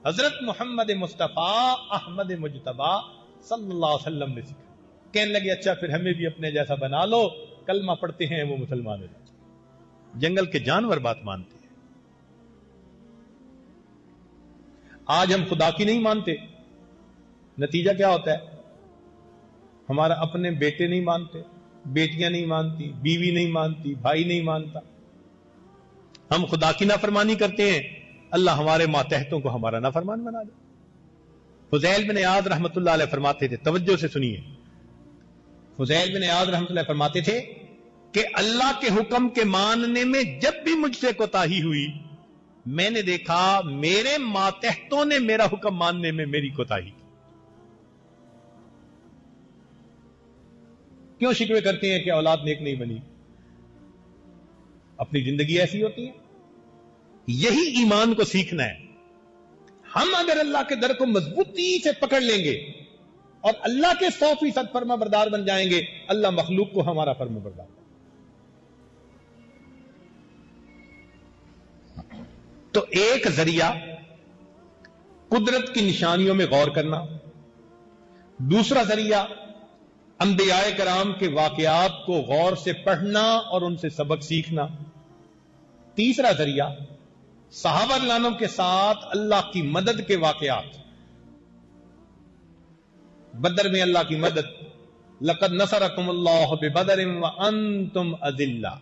حضرت محمد مصطفیٰ احمد مجتبی صلی اللہ علیہ وسلم نے سکھائی. کہنے لگے اچھا پھر ہمیں بھی اپنے جیسا بنا لو, کلمہ پڑھتے ہیں وہ مسلمان ہیں. جنگل کے جانور بات مانتے ہیں. آج ہم خدا کی نہیں مانتے, نتیجہ کیا ہوتا ہے؟ ہمارا اپنے بیٹے نہیں مانتے, بیٹیاں نہیں مانتی, بیوی نہیں مانتی, بھائی نہیں مانتا. ہم خدا کی نافرمانی کرتے ہیں, اللہ ہمارے ماتحتوں کو ہمارا نافرمان بنا دے. فضیل بن عیاض رحمت اللہ علیہ فرماتے تھے, توجہ سے سنیے, فضیل بن عیاض رحمت اللہ فرماتے تھے کہ اللہ کے حکم کے ماننے میں جب بھی مجھ سے کوتاہی ہوئی, میں نے دیکھا میرے ماتحتوں نے میرا حکم ماننے میں میری کوتاہی کی. کیوں شکوے کرتے ہیں کہ اولاد نیک نہیں بنی؟ اپنی زندگی ایسی ہوتی ہے. یہی ایمان کو سیکھنا ہے. ہم اگر اللہ کے در کو مضبوطی سے پکڑ لیں گے اور اللہ کے 100% فرما بردار بن جائیں گے, اللہ مخلوق کو ہمارا فرما بردار بن. تو ایک ذریعہ قدرت کی نشانیوں میں غور کرنا, دوسرا ذریعہ انبیاء کرام کے واقعات کو غور سے پڑھنا اور ان سے سبق سیکھنا, تیسرا ذریعہ صحابہ رضی اللہ عنہ کے ساتھ اللہ کی مدد کے واقعات. بدر میں اللہ کی مدد, لقد نصرکم اللہ ببدر وانتم اذلہ,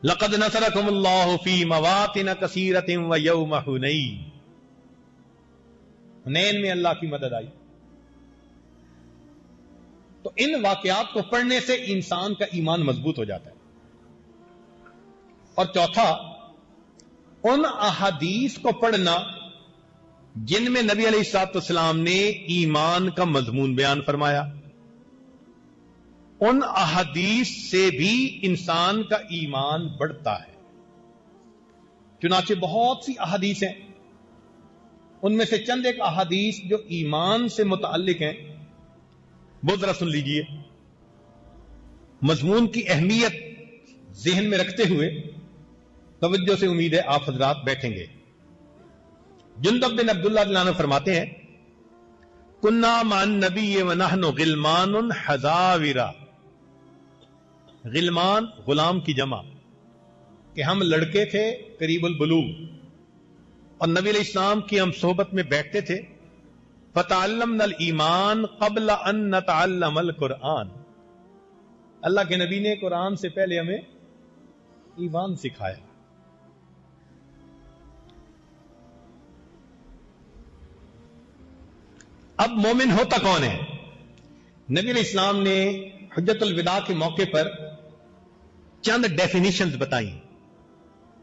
لقد نصرکم اللہ فی مواطن کثیرۃ ویوم حنین. حنین میں اللہ کی مدد آئی. تو ان واقعات کو پڑھنے سے انسان کا ایمان مضبوط ہو جاتا ہے. اور چوتھا, ان احادیث کو پڑھنا جن میں نبی علیہ الصلوۃ والسلام نے ایمان کا مضمون بیان فرمایا. ان احادیث سے بھی انسان کا ایمان بڑھتا ہے. چنانچہ بہت سی احادیث ہیں، ان میں سے چند ایک احادیث جو ایمان سے متعلق ہیں وہ ذرا سن لیجئے، مضمون کی اہمیت ذہن میں رکھتے ہوئے توجہ سے امید ہے آپ حضرات بیٹھیں گے۔ جندب بن عبداللہ رضی اللہ عنہ فرماتے ہیں کنا مع النبی ونحن غلمان حذاورا، غلمان غلام کی جمع، کہ ہم لڑکے تھے قریب البلوغ اور نبی علیہ السلام کی ہم صحبت میں بیٹھتے تھے، فتعلمنا الایمان قبل ان نتعلم القرآن، اللہ کے نبی نے قرآن سے پہلے ہمیں ایمان سکھایا۔ اب مومن ہوتا کون ہے؟ نبی علیہ السلام نے حجت الوداع کے موقع پر چند ڈیفینیشنز بتائیں،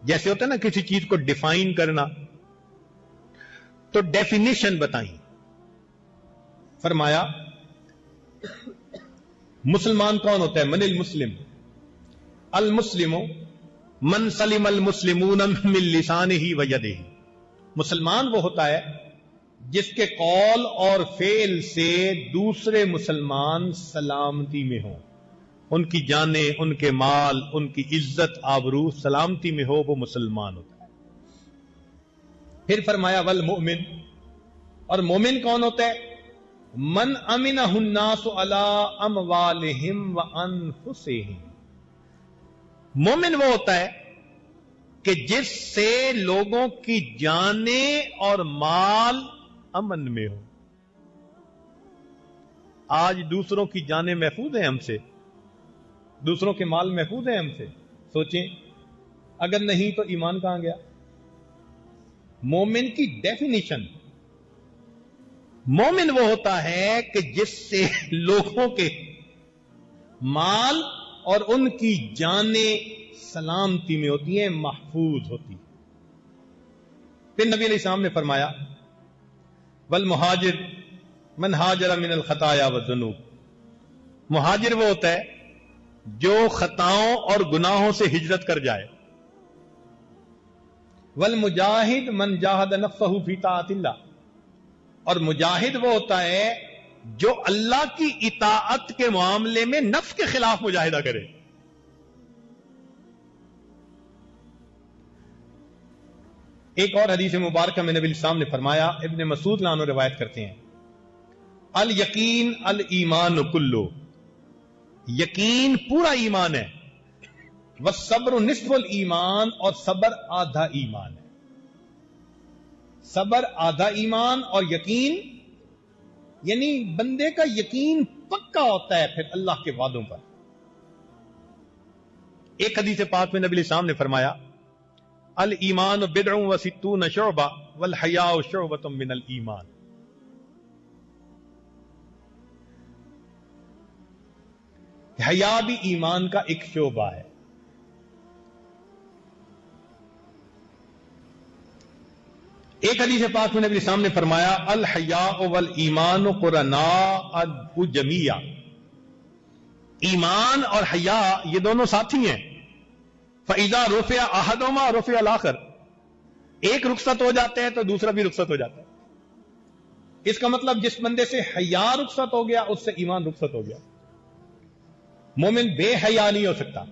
جیسے ہوتا ہے نا کسی چیز کو ڈیفائن کرنا، تو ڈیفینیشن بتائیں۔ فرمایا مسلمان کون ہوتا ہے؟ من المسلم، المسلم من سلم المسلمون من لسانہ و یدہ، مسلمان وہ ہوتا ہے جس کے قول اور فعل سے دوسرے مسلمان سلامتی میں ہوں، ان کی جانیں، ان کے مال، ان کی عزت آبرو سلامتی میں ہو، وہ مسلمان ہوتا ہے۔ پھر فرمایا والمؤمن، اور مومن کون ہوتا ہے؟ من امنہ الناس علی اموالہم وانفسہم، مومن وہ ہوتا ہے کہ جس سے لوگوں کی جانیں اور مال امن میں ہو۔ آج دوسروں کی جانیں محفوظ ہیں ہم سے، دوسروں کے مال محفوظ ہیں ہم سے، سوچیں اگر نہیں تو ایمان کہاں گیا؟ مومن کی ڈیفینیشن، مومن وہ ہوتا ہے کہ جس سے لوگوں کے مال اور ان کی جانیں سلامتی میں ہوتی ہیں، محفوظ ہوتی ہیں۔ پھر نبی علیہ السلام نے فرمایا والمہاجر من ہاجر من الخطایا والذنوب، مہاجر وہ ہوتا ہے جو خطاؤں اور گناہوں سے ہجرت کر جائے۔ والمجاہد من جاہد نفسہ فی طاعت اللہ، اور مجاہد وہ ہوتا ہے جو اللہ کی اطاعت کے معاملے میں نفس کے خلاف مجاہدہ کرے۔ ایک اور حدیث مبارکہ میں نبی السلام نے فرمایا، ابن مسعود رضی اللہ عنہ روایت کرتے ہیں الیقین الایمان کلو، یقین پورا ایمان ہے، والصبر نصف الایمان، اور صبر آدھا ایمان ہے۔ صبر آدھا ایمان اور یقین، یعنی بندے کا یقین پکا ہوتا ہے پھر اللہ کے وعدوں پر۔ ایک حدیث پاک میں نبی علیہ السلام نے فرمایا الایمان بضع و ستون شعبہ والحیاء شعبۃ من الایمان، حیا بھی ایمان کا ایک شعبہ ہے۔ ایک حدیث پاک میں نبی السلام نے فرمایا الحیاء والایمان قرناء جمیعا، ایمان اور حیا یہ دونوں ساتھی ہیں۔ فَإِذَا رُفِعَ أَحَدُهُمَا رُفِعَ الْآخَرُ، ایک رخصت ہو جاتا ہے تو دوسرا بھی رخصت ہو جاتا ہے۔ اس کا مطلب جس بندے سے حیا رخصت ہو گیا اس سے ایمان رخصت ہو گیا۔ مومن بے حیا نہیں ہو سکتا،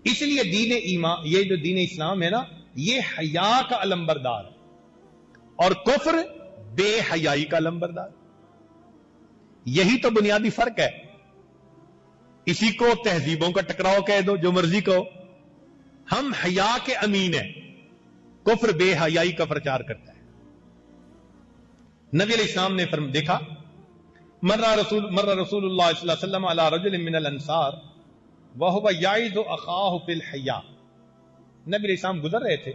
اس لیے دین ایمان، یہ جو دین اسلام ہے نا، یہ حیا کا علمبردار ہے، اور کفر بے حیائی کا علمبردار۔ یہی تو بنیادی فرق ہے۔ اسی کو تہذیبوں کا ٹکراؤ کہہ دو، جو مرضی کہو، ہم حیا کے امین ہیں، کفر بے حیائی کا پرچار کرتا ہے۔ نبی علیہ السلام نے دیکھا مر رسول اللہ صلی اللہ علیہ وسلم علی رجل من الانصار وهو یعظ اخاہ فی الحیا، نبی علیہ السلام گزر رہے تھے،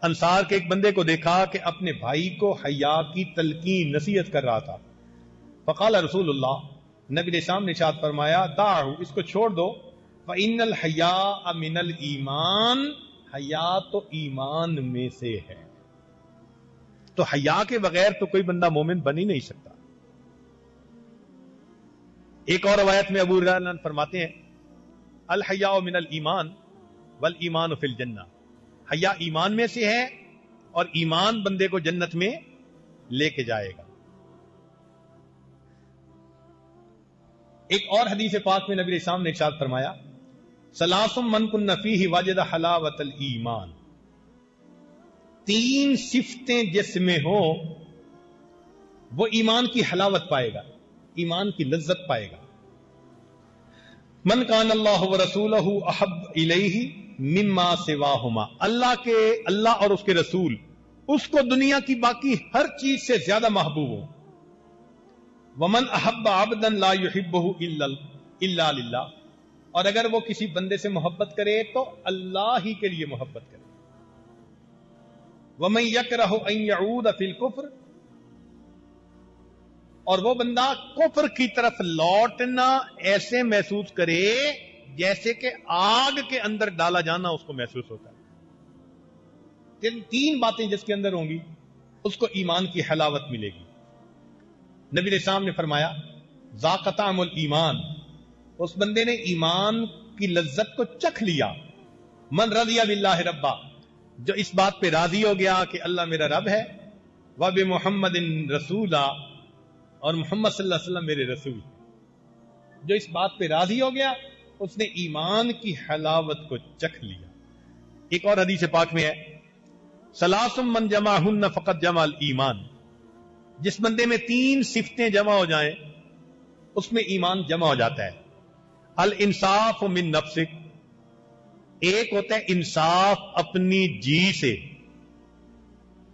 انصار کے ایک بندے کو دیکھا کہ اپنے بھائی کو حیا کی تلقین نصیحت کر رہا تھا۔ فقال رسول اللہ، نبی علیہ السلام نے ارشاد فرمایا دعہ، اس کو چھوڑ دو، فإن الحیاء من الایمان، حیا تو ایمان میں سے ہے۔ تو حیا کے بغیر تو کوئی بندہ مومن بن ہی نہیں سکتا۔ ایک اور روایت میں ابو ہریرہ فرماتے ہیں الحیاء من الایمان، والایمان فی الجنہ، حیا ایمان میں سے ہے اور ایمان بندے کو جنت میں لے کے جائے گا۔ ایک اور حدیث پاک میں نبی علیہ السلام نے ارشاد فرمایا ثلاث من کن فیہ وجد حلاوت الایمان، تین صفتیں جس میں ہو وہ ایمان کی حلاوت پائے گا، ایمان کی لذت پائے گا۔ من کان اللہ ورسولہ احب الیہ مما سواہما، اللہ اور اس کے رسول اس کو دنیا کی باقی ہر چیز سے زیادہ محبوب ہو۔ ومن احب عبدا لا يحبہ الا للہ، اور اگر وہ کسی بندے سے محبت کرے تو اللہ ہی کے لیے محبت کرے۔ ومن یکرہ ان یعود فی الکفر، اور وہ بندہ کفر کی طرف لوٹنا ایسے محسوس کرے جیسے کہ آگ کے اندر ڈالا جانا اس کو محسوس ہوتا ہے۔ تین باتیں جس کے اندر ہوں گی اس کو ایمان کی حلاوت ملے گی۔ نبی علیہ السلام نے فرمایا ذاق طعم الایمان، اس بندے نے ایمان کی لذت کو چکھ لیا۔ من رضی باللہ ربا، جو اس بات پہ راضی ہو گیا کہ اللہ میرا رب ہے، وبمحمد رسولا، اور محمد صلی اللہ علیہ وسلم میرے رسول، جو اس بات پہ راضی ہو گیا اس نے ایمان کی حلاوت کو چکھ لیا۔ ایک اور حدیث پاک میں ہے ثلاث من جمعہن فقد جمع الایمان، جس بندے میں تین صفتیں جمع ہو جائیں اس میں ایمان جمع ہو جاتا ہے۔ الانصاف من نفسک، ایک ہوتا ہے انصاف اپنی جی سے،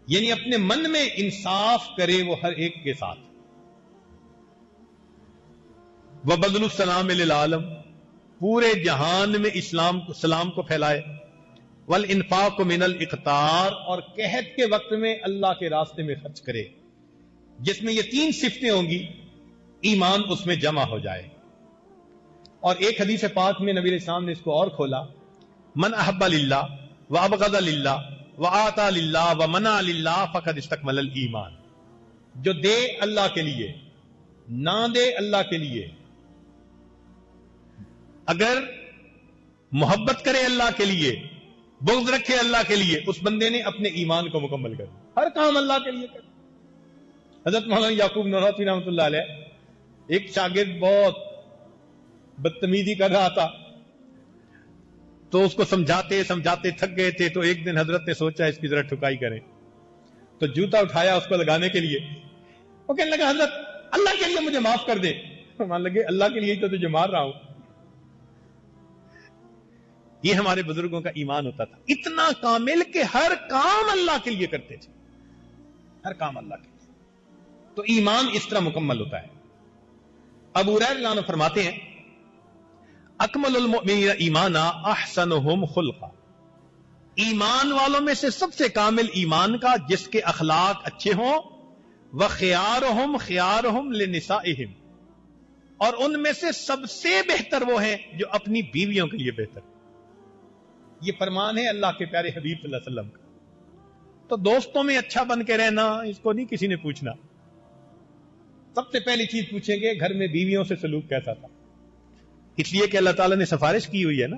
یعنی اپنے من میں انصاف کرے وہ ہر ایک کے ساتھ۔ وبذل السلام للعالم، پورے جہان میں سلام کو پھیلائے۔ والانفاق من الاقتار، اور قحط کے وقت میں اللہ کے راستے میں خرچ کرے۔ جس میں یہ تین صفتیں ہوں گی ایمان اس میں جمع ہو جائے۔ اور ایک حدیث پاک میں نبی علیہ السلام نے اس کو اور کھولا من احب للہ وابغض للہ وآتا للہ ومنع للہ فقد استکمل الایمان، جو دے اللہ کے لیے نہ دے اللہ کے لیے، اگر محبت کرے اللہ کے لیے بغض رکھے اللہ کے لیے، اس بندے نے اپنے ایمان کو مکمل کر دیا۔ ہر کام اللہ کے لیے کرے۔ حضرت مولانا یعقوب نورہوتوی رحمۃ اللہ علیہ، ایک شاگرد بہت بدتمیزی کر رہا تھا تو اس کو سمجھاتے سمجھاتے تھک گئے تھے، تو ایک دن حضرت نے سوچا اس کی ذرا ٹھکائی کریں، تو جوتا اٹھایا اس کو لگانے کے لیے، وہ کہنے لگا حضرت اللہ کے لیے مجھے معاف کر دے۔ مان لگے اللہ کے لیے تو تجھے مار رہا ہوں۔ یہ ہمارے بزرگوں کا ایمان ہوتا تھا، اتنا کامل کہ ہر کام اللہ کے لیے کرتے تھے، ہر کام اللہ کے لیے۔ تو ایمان اس طرح مکمل ہوتا ہے۔ ابو ہریرہ رضی اللہ عنہ فرماتے ہیں اکمل المؤمنین ایمانا احسنہم خلقا، ایمان والوں میں سے سب سے کامل ایمان کا جس کے اخلاق اچھے ہوں، وخیارہم خیارہم لنسائہم، اور ان میں سے سب سے بہتر وہ ہیں جو اپنی بیویوں کے لیے بہتر۔ یہ فرمان ہے اللہ کے پیارے حبیب صلی اللہ علیہ وسلم کا۔ تو دوستوں میں اچھا بن کے رہنا، اس کو نہیں کسی نے پوچھنا۔ سب سے پہلی چیز پوچھیں گے گھر میں بیویوں سے سلوک کیسا تھا، اس لیے کہ اللہ تعالیٰ نے سفارش کی ہوئی ہے نا،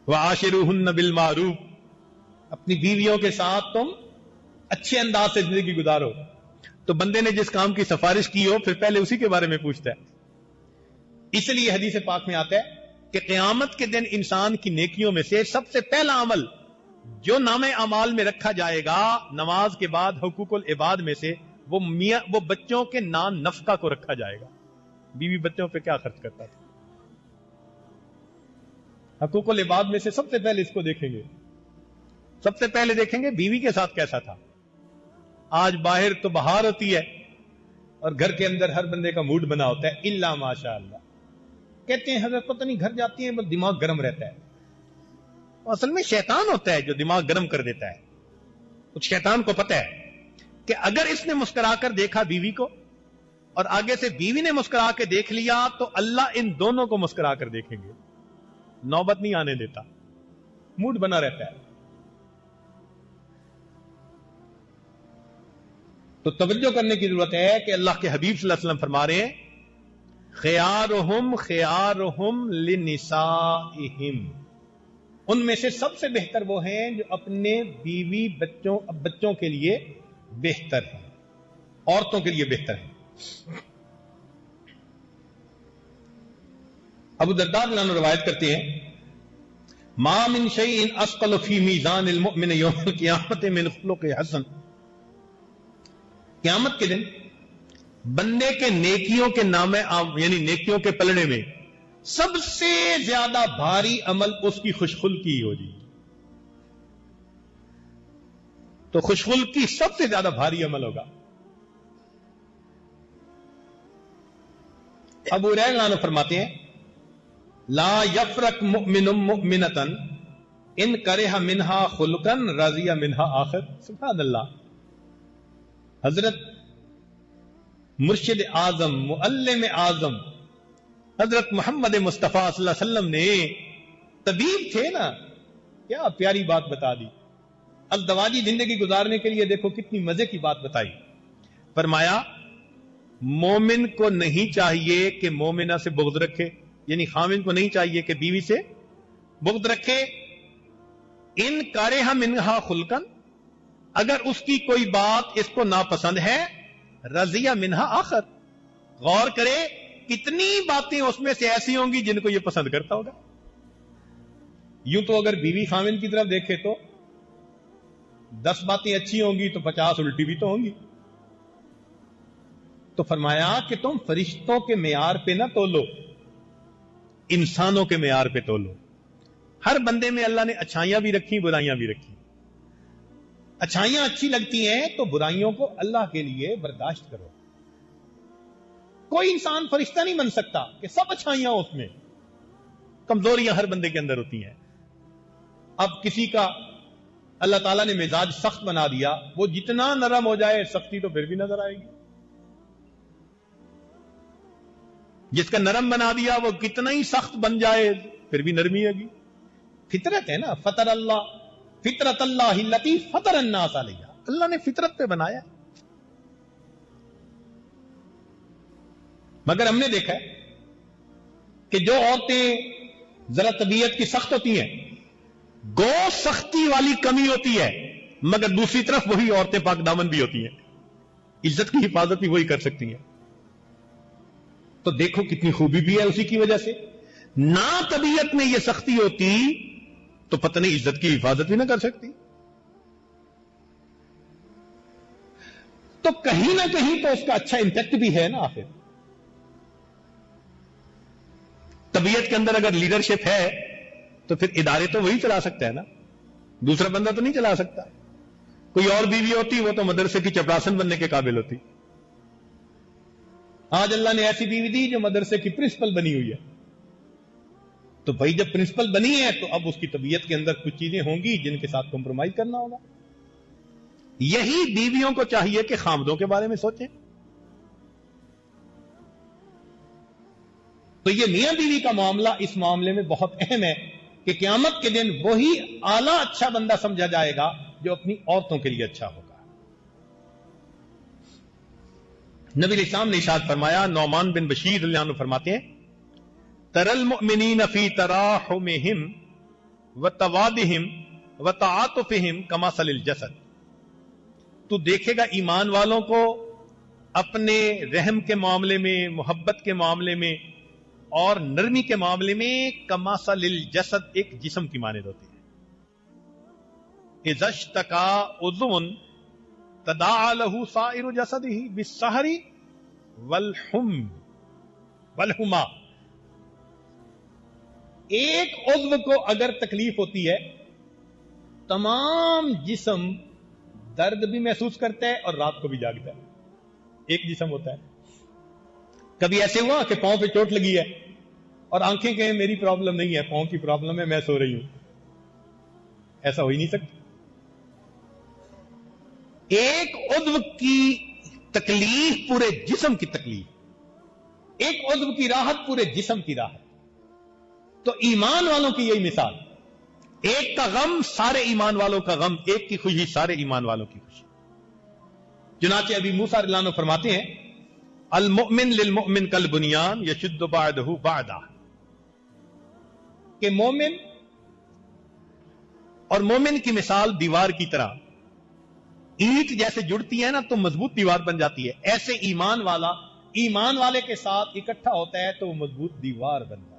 وَعَاشِرُوهُنَّ بِالْمَعْرُوفِ، اپنی بیویوں کے ساتھ تم اچھے انداز سے زندگی گزارو۔ تو بندے نے جس کام کی سفارش کی ہو پھر پہلے اسی کے بارے میں پوچھتا ہے۔ اس لیے حدیث پاک میں آتا ہے کہ قیامت کے دن انسان کی نیکیوں میں سے سب سے پہلا عمل جو نام اعمال میں رکھا جائے گا نماز کے بعد حقوق العباد میں سے، وہ بچوں کے نان نفقہ کو رکھا جائے گا۔ بیوی بچوں پہ کیا خرچ کرتا تھا؟ حقوق العباد میں سے سب سے پہلے اس کو دیکھیں گے، سب سے پہلے دیکھیں گے بیوی کے ساتھ کیسا تھا۔ آج باہر تو بہار ہوتی ہے اور گھر کے اندر ہر بندے کا موڈ بنا ہوتا ہے، الا ماشاء اللہ۔ کہتے ہیں حضرت پتہ نہیں گھر جاتی ہیں بس دماغ گرم رہتا ہے۔ اصل میں شیطان ہوتا ہے جو دماغ گرم کر دیتا ہے۔ کچھ شیطان کو پتہ ہے کہ اگر اس نے مسکرا کر دیکھا بیوی کو اور آگے سے بیوی نے مسکرا کے دیکھ لیا تو اللہ ان دونوں کو مسکرا کر دیکھیں گے، نوبت نہیں آنے دیتا، موڈ بنا رہتا ہے۔ تو توجہ کرنے کی ضرورت ہے کہ اللہ کے حبیب صلی اللہ علیہ وسلم فرما رہے ہیں خیارہم خیارہم لنسائہم، ان میں سے سب سے بہتر وہ ہیں جو اپنے بیوی بچوں کے لیے بہتر ہیں، عورتوں کے لیے بہتر ہیں۔ ابو درداء رضی اللہ عنہ روایت کرتے ہیں، ما من شیء اثقل فی میزان المؤمن یوم القیامت من خلق حسن، قیامت کے دن بندے کے نیکیوں کے نامے یعنی نیکیوں کے پلڑے میں سب سے زیادہ بھاری عمل اس کی خوشخلقی ہو جی، تو خوشخلقی سب سے زیادہ بھاری عمل ہوگا۔ ابو ہریرہ عنہ فرماتے ہیں، لا یفرق مؤمن مؤمنۃ ان کرہ منہا خلقا رضی منہا آخر۔ سبحان اللہ، حضرت مرشد اعظم معلم اعظم حضرت محمد مصطفیٰ صلی اللہ علیہ وسلم نے طبیب تھے نا، کیا پیاری بات بتا دی، ازدواجی زندگی گزارنے کے لیے دیکھو کتنی مزے کی بات بتائی۔ فرمایا مومن کو نہیں چاہیے کہ مومنہ سے بغض رکھے، یعنی خامن کو نہیں چاہیے کہ بیوی سے بغض رکھے، ان کرہ منہا خلقا، اگر اس کی کوئی بات اس کو ناپسند ہے، رضی منہا آخر، غور کرے کتنی باتیں اس میں سے ایسی ہوں گی جن کو یہ پسند کرتا ہوگا۔ یوں تو اگر بیوی خامن کی طرف دیکھے تو 10 باتیں اچھی ہوں گی تو 50 الٹی بھی تو ہوں گی۔ تو فرمایا کہ تم فرشتوں کے معیار پہ نہ تولو، انسانوں کے معیار پہ تولو۔ ہر بندے میں اللہ نے اچھائیاں بھی رکھی، برائیاں بھی رکھی۔ اچھائیاں اچھی لگتی ہیں تو برائیوں کو اللہ کے لیے برداشت کرو۔ کوئی انسان فرشتہ نہیں بن سکتا کہ سب اچھائیاں اس میں، کمزوریاں ہر بندے کے اندر ہوتی ہیں۔ اب کسی کا اللہ تعالیٰ نے مزاج سخت بنا دیا، وہ جتنا نرم ہو جائے سختی تو پھر بھی نظر آئے گی۔ جس کا نرم بنا دیا وہ کتنا ہی سخت بن جائے پھر بھی نرمی ہوگی۔ فطرت ہے نا، فطر اللہ فطرت اللہ التی فطر الناس علیہ، اللہ نے فطرت پہ بنایا۔ مگر ہم نے دیکھا ہے کہ جو عورتیں ذرا طبیعت کی سخت ہوتی ہیں، گو سختی والی کمی ہوتی ہے، مگر دوسری طرف وہی عورتیں پاک دامن بھی ہوتی ہیں، عزت کی حفاظت بھی وہی کر سکتی ہیں۔ تو دیکھو کتنی خوبی بھی ہے اسی کی وجہ سے۔ نہ طبیعت میں یہ سختی ہوتی تو پتہ نہیں عزت کی حفاظت بھی نہ کر سکتی۔ تو کہیں نہ کہیں تو اس کا اچھا امپیکٹ بھی ہے نا۔ آخر طبیعت کے اندر اگر لیڈرشپ ہے تو پھر ادارے تو وہی چلا سکتا ہے نا، دوسرا بندہ تو نہیں چلا سکتا۔ کوئی اور بیوی ہوتی وہ تو مدرسے کی چپڑاسن بننے کے قابل ہوتی۔ آج اللہ نے ایسی بیوی دی جو مدرسے کی پرنسپل بنی ہوئی ہے۔ تو بھائی جب پرنسپل بنی ہے تو اب اس کی طبیعت کے اندر کچھ چیزیں ہوں گی جن کے ساتھ کمپرومائز کرنا ہوگا۔ یہی بیویوں کو چاہیے کہ خامدوں کے بارے میں سوچیں۔ تو یہ میاں بیوی کا معاملہ اس معاملے میں بہت اہم ہے کہ قیامت کے دن وہی اعلیٰ اچھا بندہ سمجھا جائے گا جو اپنی عورتوں کے لیے اچھا ہوگا۔ نبی علیہ السلام نے ارشاد فرمایا، نعمان بن بشیر رضی اللہ عنہ فرماتے ہیں، تری المؤمنین فی تراحمہم وتوادہم وتعاطفہم کمثل الجسد، تو دیکھے گا ایمان والوں کو اپنے رحم کے معاملے میں، محبت کے معاملے میں اور نرمی کے معاملے میں کمثل الجسد، ایک جسم کی مانند ہوتی ہے۔ اذا اشتکا عضو تداعی لہ سائر جسدہ بالسہر والحمى، ایک عضو کو اگر تکلیف ہوتی ہے تمام جسم درد بھی محسوس کرتا ہے اور رات کو بھی جاگتا ہے۔ ایک جسم ہوتا ہے۔ کبھی ایسے ہوا کہ پاؤں پہ چوٹ لگی ہے اور آنکھیں کہیں میری پرابلم نہیں ہے، پاؤں کی پرابلم ہے، میں سو رہی ہوں؟ ایسا ہو ہی نہیں سکتا۔ ایک عضو کی تکلیف پورے جسم کی تکلیف، ایک عضو کی راحت پورے جسم کی راحت۔ تو ایمان والوں کی یہی مثال، ایک کا غم سارے ایمان والوں کا غم، ایک کی خوشی سارے ایمان والوں کی خوشی۔ چنانچہ ابی موسیٰ رضی اللہ عنہ فرماتے ہیں المؤمن للمؤمن کل بنیان یشد بعدہ بعدا، کہ مومن اور مومن کی مثال دیوار کی طرح، اینٹ جیسے جڑتی ہے نا تو مضبوط دیوار بن جاتی ہے، ایسے ایمان والا ایمان والے کے ساتھ اکٹھا ہوتا ہے تو وہ مضبوط دیوار بن جاتی ہے۔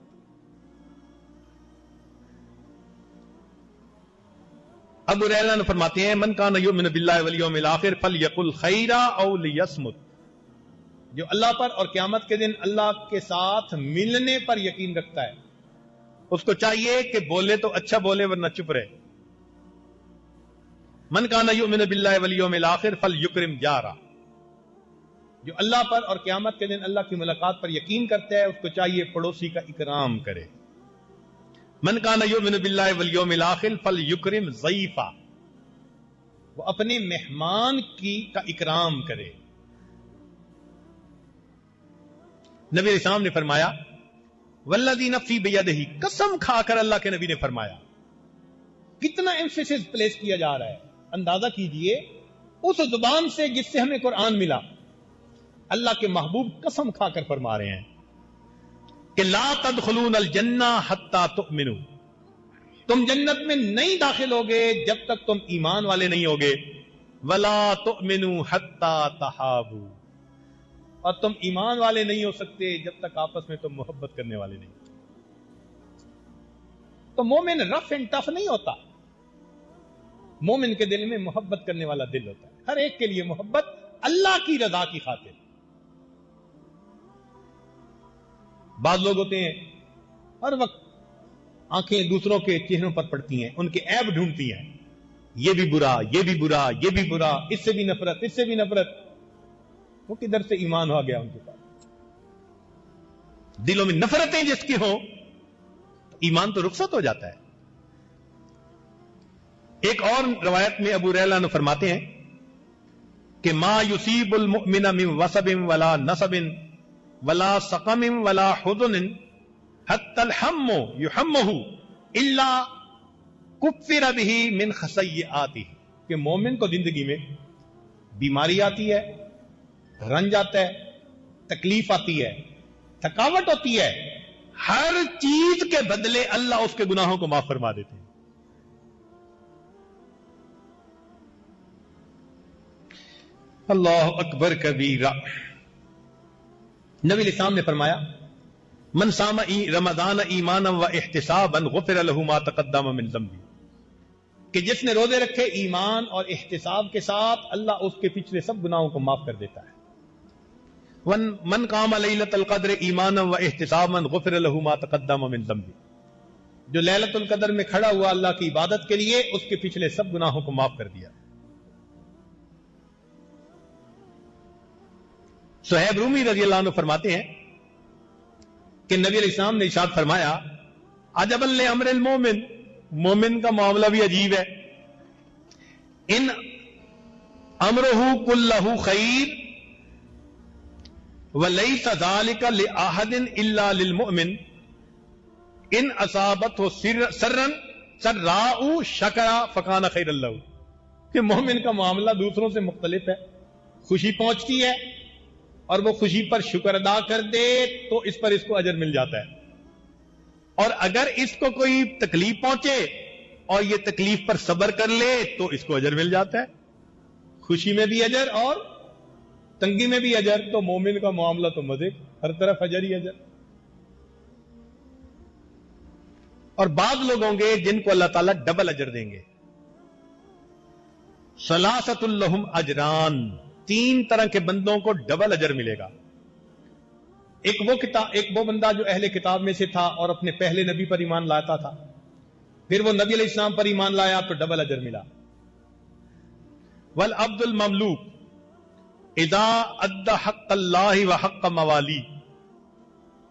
ابو ہریرہ نے فرماتے ہیں من کان یؤمن باللہ والیوم الآخر فلیقل خیرا او لیصمت، جو اللہ پر اور قیامت کے دن اللہ کے ساتھ ملنے پر یقین رکھتا ہے اس کو چاہیے کہ بولے تو اچھا بولے ورنہ چپ رہے۔ من کان یؤمن باللہ والیوم الآخر فلیکرم جارہ، جو اللہ پر اور قیامت کے دن اللہ کی ملاقات پر یقین کرتا ہے اس کو چاہیے پڑوسی کا اکرام کرے۔ من کان یؤمن باللہ والیوم الآخر فلیکرم ضیفہ، وہ اپنے مہمان کا اکرام کرے۔ نبی علیہ السلام نے فرمایا والذی نفسی بیدہ، قسم کھا کر اللہ کے نبی نے فرمایا، کتنا ایمفیسس پلیس کیا جا رہا ہے، اندازہ کیجئے اس زبان سے جس سے ہمیں قرآن ملا، اللہ کے محبوب قسم کھا کر فرما رہے ہیں کہ لا تدخلون الجنہ حتی تؤمنوا، تم جنت میں نہیں داخل ہوگے جب تک تم ایمان والے نہیں ہوگے، ولا تؤمنوا حتی تحابوا، اور تم ایمان والے نہیں ہو سکتے جب تک آپس میں تم محبت کرنے والے نہیں۔ تو مومن رف اینڈ ٹف نہیں ہوتا، مومن کے دل میں محبت کرنے والا دل ہوتا ہے، ہر ایک کے لیے محبت اللہ کی رضا کی خاطر۔ بعض لوگ ہوتے ہیں ہر وقت آنکھیں دوسروں کے چہروں پر پڑتی ہیں، ان کے عیب ڈھونڈتی ہیں، یہ بھی برا، یہ بھی برا، یہ بھی برا، اس سے بھی نفرت، اس سے بھی نفرت۔ وہ کدھر سے ایمان ہو گیا ان کے پاس؟ دلوں میں نفرتیں جس کی ہوں ایمان تو رخصت ہو جاتا ہے۔ ایک اور روایت میں ابو ہریرہ نے فرماتے ہیں کہ ما یصیب المؤمن من وصب ولا نصب ولا سقم ولا حزن حتى الهم يحمه الا كفر به من خطيئاته، کہ مومن کو زندگی میں بیماری آتی ہے، رنج آتا ہے، تکلیف آتی ہے، تھکاوٹ ہوتی ہے، ہر چیز کے بدلے اللہ اس کے گناہوں کو معاف فرما دیتے ہیں۔ اللہ اکبر کبیرہ۔ نبی علیہ السلام نے فرمایا من صام رمضان ایمانا و احتسابا غفر له ما تقدم من ذنبه، کہ جس نے روزے رکھے ایمان اور احتساب کے ساتھ اللہ اس کے پچھلے سب گناہوں کو معاف کر دیتا ہے۔ من قام لیلۃ القدر ایمانا و احتسابا غفر له ما تقدم من ذنبه، جو لیلۃ القدر میں کھڑا ہوا اللہ کی عبادت کے لیے اس کے پچھلے سب گناہوں کو معاف کر دیا۔ صہیب رومی رضی اللہ عنہ فرماتے ہیں کہ نبی علیہ السلام نے ارشاد فرمایا عجبا لامر المومن، مومن کا معاملہ بھی عجیب ہے، ان امرہ کلہ خیر ولیس ذلک لأحد الا للمؤمن ان اصابتہ سراء شکر فکان خیر اللہ، کہ مومن کا معاملہ دوسروں سے مختلف ہے، خوشی پہنچتی ہے اور وہ خوشی پر شکر ادا کر دے تو اس پر اس کو اجر مل جاتا ہے، اور اگر اس کو کوئی تکلیف پہنچے اور یہ تکلیف پر صبر کر لے تو اس کو اجر مل جاتا ہے، خوشی میں بھی اجر اور تنگی میں بھی اجر۔ تو مومن کا معاملہ تو مزے، ہر طرف اجر ہی اجر۔ اور بعض لوگ ہوں گے جن کو اللہ تعالیٰ ڈبل اجر دیں گے، ثلاثۃ لہم اجران، تین طرح کے بندوں کو ڈبل اجر ملے گا۔ ایک وہ بندہ جو اہل کتاب میں سے تھا اور اپنے پہلے نبی پر ایمان لاتا تھا، پھر وہ نبی علیہ السلام پر ایمان لایا تو ڈبل اجر ملا۔ والعبد المملوک اذا ادى حق اللہ وحق موالی،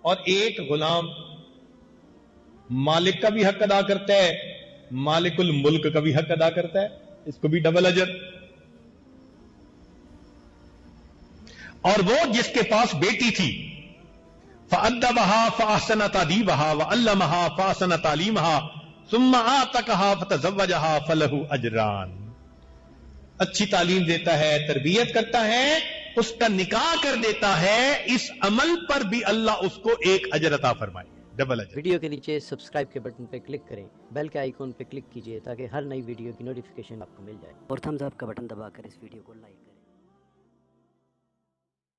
اور ایک غلام مالک کا بھی حق ادا کرتا ہے، مالک الملک کا بھی حق ادا کرتا ہے، اس کو بھی ڈبل اجر۔ اور وہ جس کے پاس بیٹی تھی فأدبها فأحسن تأديبها وعلمها فأحسن تعليمها ثم آتقها فتزوجها فله اجران، اچھی تعلیم دیتا ہے، تربیت کرتا ہے اس کا نکاح کر دیتا ہے، اس عمل پر بھی اللہ اس کو ایک اجر عطا فرمائے، ڈبل اجر۔ ویڈیو کے نیچے سبسکرائب کے بٹن پہ کلک کریں، بیل کے آئیکن پہ کلک کیجئے تاکہ ہر نئی ویڈیو کی نوٹیفیکیشن آپ کو مل جائے، اور تھمز اپ کا بٹن دبا کر اس ویڈیو کو لائک